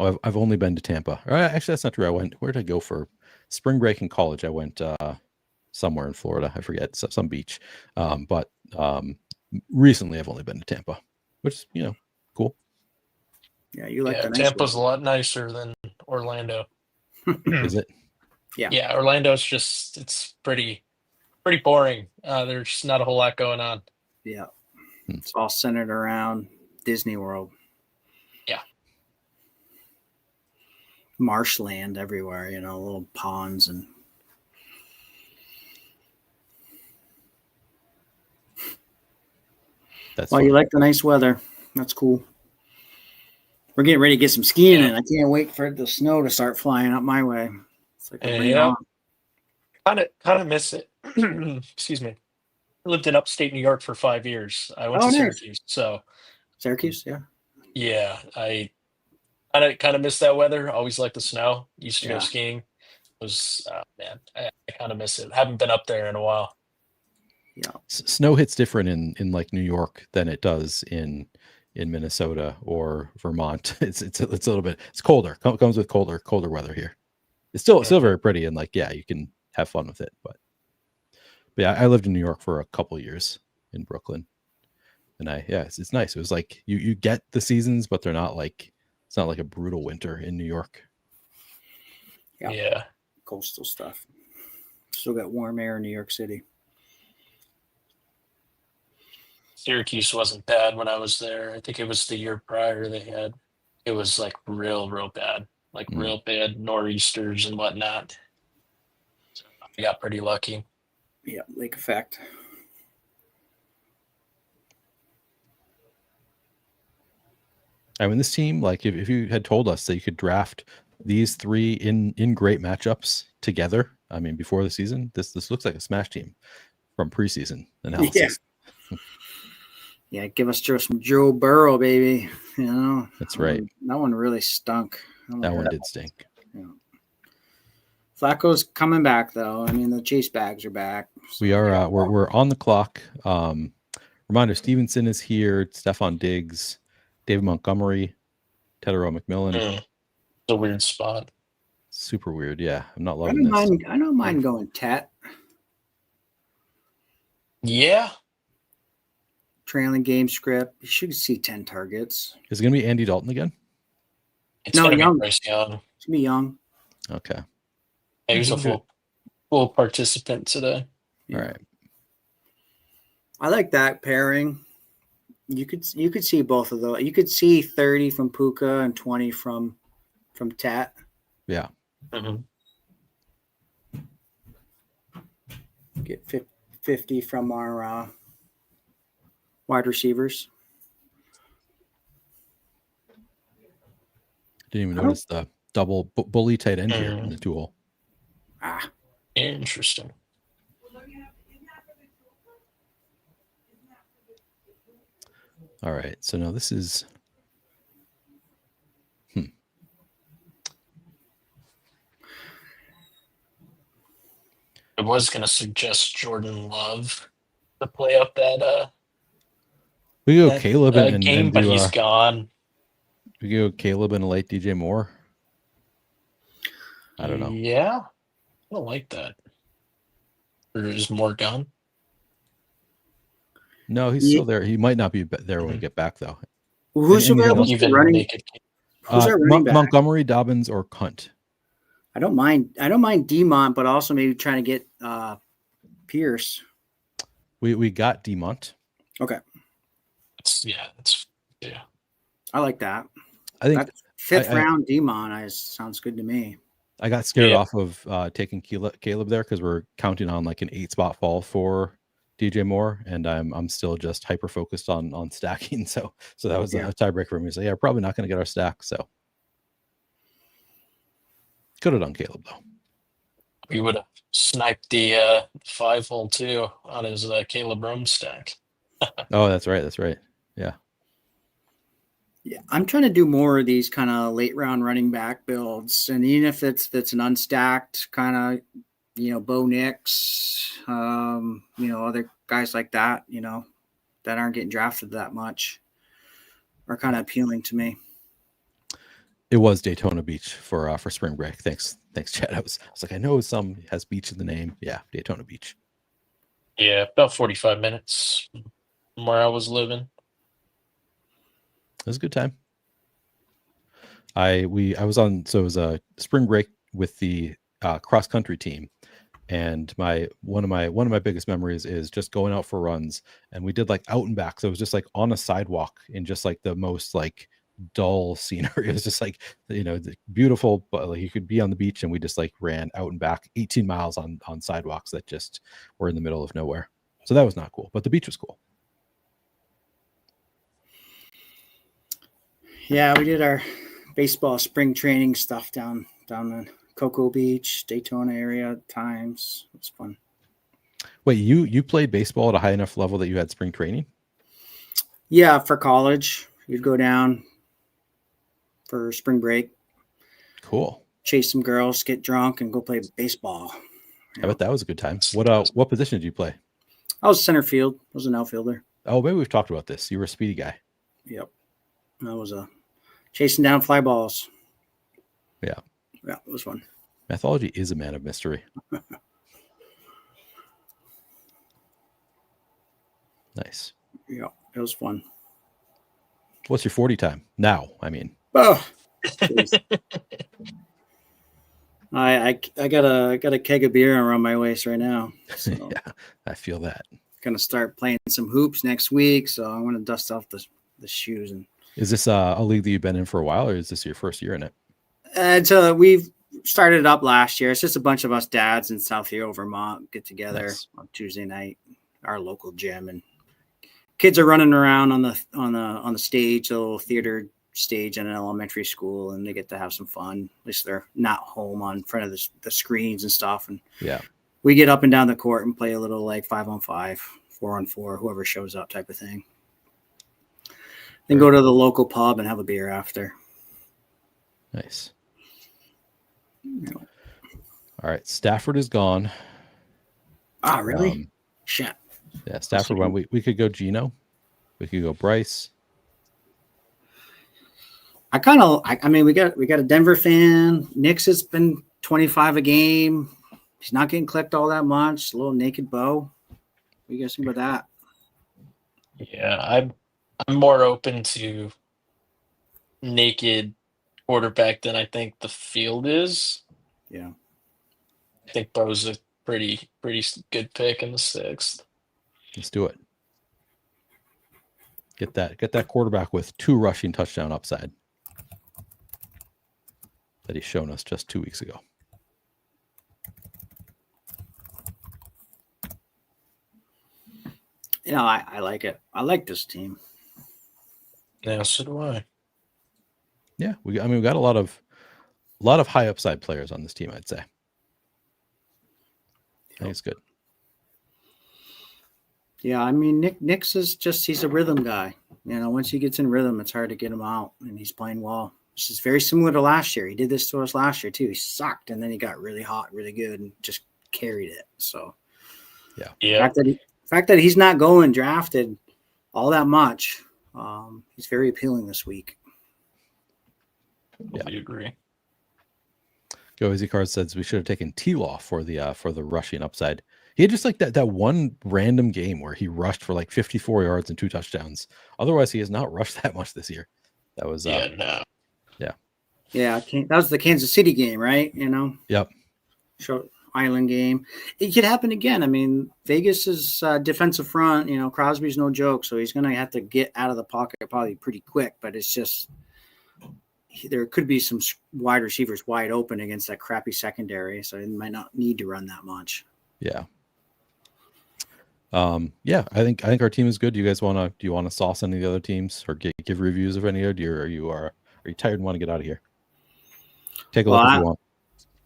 Speaker 2: Oh, I've only been to Tampa. Actually, that's not true. Where did I go for spring break in college? I went somewhere in Florida. I forget, some beach. But recently I've only been to Tampa, which is, cool.
Speaker 1: Yeah, you like that.
Speaker 3: Tampa's a lot nicer than Orlando.
Speaker 2: Is it?
Speaker 3: Yeah, Orlando's just it's pretty boring. There's not a whole lot going on.
Speaker 1: Yeah. It's all centered around Disney World.
Speaker 3: Yeah.
Speaker 1: Marshland everywhere, little ponds and you like the nice weather. That's cool. We're getting ready to get some skiing in. I can't wait for the snow to start flying up my way. It's like
Speaker 3: kind of miss it. Excuse me. I lived in upstate New York for 5 years. I went to Syracuse. So
Speaker 1: Syracuse, yeah.
Speaker 3: Yeah, I kind of miss that weather. Always liked the snow. Used to go skiing. It was I kind of miss it. Haven't been up there in a while.
Speaker 1: Yeah,
Speaker 2: snow hits different in like New York than it does in Minnesota or Vermont. It's a little bit. It's colder. Comes with colder weather here. It's still very pretty and you can have fun with it. But yeah, I lived in New York for a couple years in Brooklyn, and it's nice. It was like you get the seasons, but they're not like it's not like a brutal winter in New York.
Speaker 3: Yeah.
Speaker 1: Coastal stuff. Still got warm air in New York City.
Speaker 3: Syracuse wasn't bad when I was there. I think it was the year prior it was like real bad, like real bad nor'easters and whatnot. So I got pretty lucky.
Speaker 1: Yeah, lake effect.
Speaker 2: I mean, this team, like if you had told us that you could draft these three in great matchups together, I mean, before the season, this looks like a smash team from preseason analysis.
Speaker 1: Yeah, give us some Joe Burrow, baby.
Speaker 2: That's right.
Speaker 1: That one really stunk.
Speaker 2: That one did stink.
Speaker 1: Yeah. Flacco's coming back, though. I mean, the chase bags are back.
Speaker 2: So we are. We're on the clock. Reminder: Stevenson is here. Stephon Diggs, David Montgomery, Tedero McMillan.
Speaker 3: It's a weird spot.
Speaker 2: Super weird. Yeah, I'm not loving this.
Speaker 1: I don't mind going Tet.
Speaker 3: Yeah.
Speaker 1: Trailing game script. You should see 10 targets.
Speaker 2: Is it going to be Andy Dalton again?
Speaker 3: It's
Speaker 1: No,
Speaker 3: going to
Speaker 1: Young.
Speaker 3: be Preciado.
Speaker 1: It's going to be Young.
Speaker 2: Okay.
Speaker 3: He was a full participant today.
Speaker 1: Yeah.
Speaker 2: All right.
Speaker 1: I like that pairing. You could see both of those. You could see 30 from Puka and 20 from Tat.
Speaker 2: Yeah.
Speaker 3: Mm-hmm.
Speaker 1: Get 50 from our wide receivers.
Speaker 2: Didn't even notice the double bully tight end here in the tool.
Speaker 3: Interesting.
Speaker 2: All right. So now this is.
Speaker 3: I was going to suggest Jordan Love to play up that
Speaker 2: We go Caleb and
Speaker 3: game,
Speaker 2: and
Speaker 3: but
Speaker 2: do,
Speaker 3: he's gone.
Speaker 2: We go Caleb and a late DJ Moore. I don't know.
Speaker 3: Yeah, I don't like that. Or is Moore gone?
Speaker 2: No, he's still there. He might not be there when we get back, though.
Speaker 1: Who's available?
Speaker 3: Even
Speaker 1: running?
Speaker 3: naked.
Speaker 1: Who's our running back?
Speaker 2: Montgomery, Dobbins, or Cunt.
Speaker 1: I don't mind Demont, but also maybe trying to get Pierce.
Speaker 2: We got Demont.
Speaker 1: Okay.
Speaker 3: Yeah.
Speaker 1: I like that.
Speaker 2: I think
Speaker 1: that fifth round Demont sounds good to me.
Speaker 2: I got scared off of taking Caleb there because we're counting on like an 8-spot fall for DJ Moore, and I'm still just hyper focused on stacking. So that was a tiebreaker for me. So yeah, probably not going to get our stack. So could have done Caleb though.
Speaker 3: We would have sniped the 5-hole too on his Caleb Rome stack.
Speaker 2: Oh, that's right. Yeah.
Speaker 1: Yeah, I'm trying to do more of these kind of late round running back builds, and even if it's an unstacked kind of, Bo Nix, other guys like that, that aren't getting drafted that much, are kind of appealing to me.
Speaker 2: It was Daytona Beach for spring break. Thanks, Chad. I was like, I know some has beach in the name. Yeah, Daytona Beach.
Speaker 3: Yeah, about 45 minutes from where I was living.
Speaker 2: It was a good time. I was on, so it was a spring break with the cross country team, and one of my biggest memories is just going out for runs, and we did like out and back. So it was just like on a sidewalk in just like the most like dull scenery. It was just like beautiful, but like you could be on the beach, and we just like ran out and back 18 miles on sidewalks that just were in the middle of nowhere. So that was not cool, but the beach was cool.
Speaker 1: Yeah, we did our baseball spring training stuff down in Cocoa Beach, Daytona area at times. It was fun.
Speaker 2: Wait, you played baseball at a high enough level that you had spring training?
Speaker 1: Yeah, for college. You'd go down for spring break.
Speaker 2: Cool.
Speaker 1: Chase some girls, get drunk, and go play baseball.
Speaker 2: I bet that was a good time. What position did you play?
Speaker 1: I was center field. I was an outfielder.
Speaker 2: Oh, maybe we've talked about this. You were a speedy guy.
Speaker 1: Yep. I was chasing down fly balls.
Speaker 2: Yeah.
Speaker 1: Yeah, it was fun.
Speaker 2: Mathology is a man of mystery. Nice.
Speaker 1: Yeah, it was fun.
Speaker 2: What's your 40 time now? I mean.
Speaker 1: Oh, I got a keg of beer around my waist right now. So
Speaker 2: yeah, I feel that.
Speaker 1: Gonna start playing some hoops next week, so I want to dust off the shoes. And
Speaker 2: is this a league that you've been in for a while, or is this your first year in it?
Speaker 1: So we've started it up last year. It's just a bunch of us dads in Southfield, Vermont, get together on Tuesday night, our local gym, and kids are running around on the stage, a little theater stage in an elementary school, and they get to have some fun. At least they're not home on front of the screens and stuff. And we get up and down the court and play a little like 5-on-5, 4-on-4, whoever shows up type of thing. Then go to the local pub and have a beer after.
Speaker 2: Nice. All right, Stafford is gone.
Speaker 1: Ah, really? Shit.
Speaker 2: Yeah, Stafford went. We could go Gino. We could go Bryce.
Speaker 1: I mean, we got a Denver fan. Knicks has been 25 a game. He's not getting clipped all that much. A little naked bow. do you guys think about that?
Speaker 3: Yeah, I'm more open to naked quarterback than I think the field is.
Speaker 1: Yeah.
Speaker 3: I think Bo's a pretty good pick in the 6th.
Speaker 2: Let's do it. Get that quarterback with 2 rushing touchdown upside that he's shown us just 2 weeks ago.
Speaker 1: You know, I like it. I like this team.
Speaker 3: Yeah, so do I.
Speaker 2: Yeah, we've got a lot of high upside players on this team, I'd say. I think it's good.
Speaker 1: Yeah, I mean, Nick's is just, he's a rhythm guy. You know, once he gets in rhythm, it's hard to get him out, and he's playing well. This is very similar to last year. He did this to us last year, too. He sucked, and then he got really hot, really good, and just carried it. So,
Speaker 3: Yeah.
Speaker 1: The fact that he's not going drafted all that much, he's very appealing this week.
Speaker 3: I agree.
Speaker 2: Go Easy Card says we should have taken T-Law for the rushing upside. He had just like that one random game where he rushed for like 54 yards and 2 touchdowns. Otherwise, he has not rushed that much this year. That was
Speaker 3: no.
Speaker 1: Yeah, that was the Kansas City game, right? You know.
Speaker 2: Yep.
Speaker 1: Short Island game. It could happen again. I mean, Vegas is defensive front. You know, Crosby's no joke, so he's going to have to get out of the pocket probably pretty quick. But it's just there could be some wide receivers wide open against that crappy secondary, so he might not need to run that much.
Speaker 2: Yeah. I think our team is good. Do you want to sauce any of the other teams or give reviews of any of you? Are you tired and want to get out of here? Take a look if you want.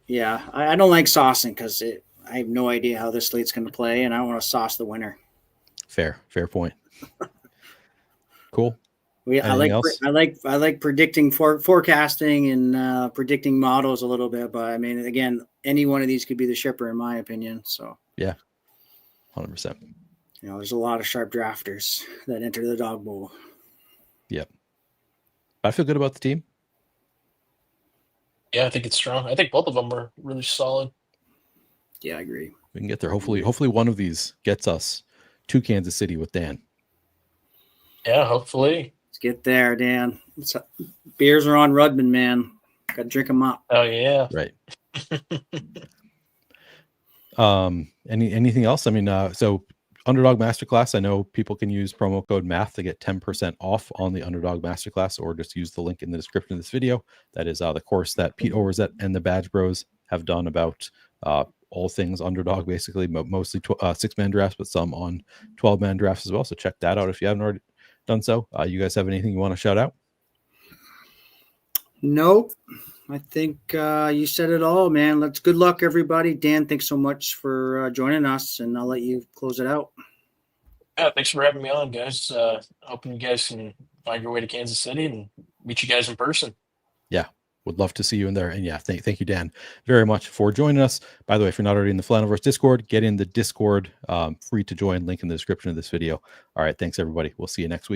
Speaker 1: Yeah, I don't like saucing because I have no idea how this slate's going to play, and I don't want to sauce the winner.
Speaker 2: Fair point. Cool.
Speaker 1: I like predicting forecasting and predicting models a little bit, but I mean, again, any one of these could be the shipper in my opinion. So
Speaker 2: yeah, 100%.
Speaker 1: You know, there's a lot of sharp drafters that enter the Dawg Bowl.
Speaker 2: Yep. I feel good about the team.
Speaker 3: Yeah, I think it's strong. I think both of them are really solid.
Speaker 1: Yeah, I agree.
Speaker 2: We can get there. Hopefully one of these gets us to Kansas City with Dan.
Speaker 3: Yeah, hopefully.
Speaker 1: Let's get there, Dan. Beers are on Rudman, man. Got to drink them up.
Speaker 3: Oh yeah.
Speaker 2: Right. Anything else? I mean, so Underdog Masterclass, I know people can use promo code MATH to get 10% off on the Underdog Masterclass, or just use the link in the description of this video. That is the course that Pete Overzet and the Badge Bros have done about all things Underdog, basically, mostly 6-man drafts, but some on 12-man drafts as well. So check that out if you haven't already done so. You guys have anything you want to shout out?
Speaker 1: Nope. I think you said it all, man. Good luck, everybody. Dan, thanks so much for joining us, and I'll let you close it out.
Speaker 3: Yeah, thanks for having me on, guys. Hoping you guys can find your way to Kansas City and meet you guys in person.
Speaker 2: Yeah, would love to see you in there. And yeah, thank you, Dan, very much for joining us. By the way, if you're not already in the Flannelverse Discord, get in the Discord. Free to join. Link in the description of this video. All right, thanks, everybody. We'll see you next week.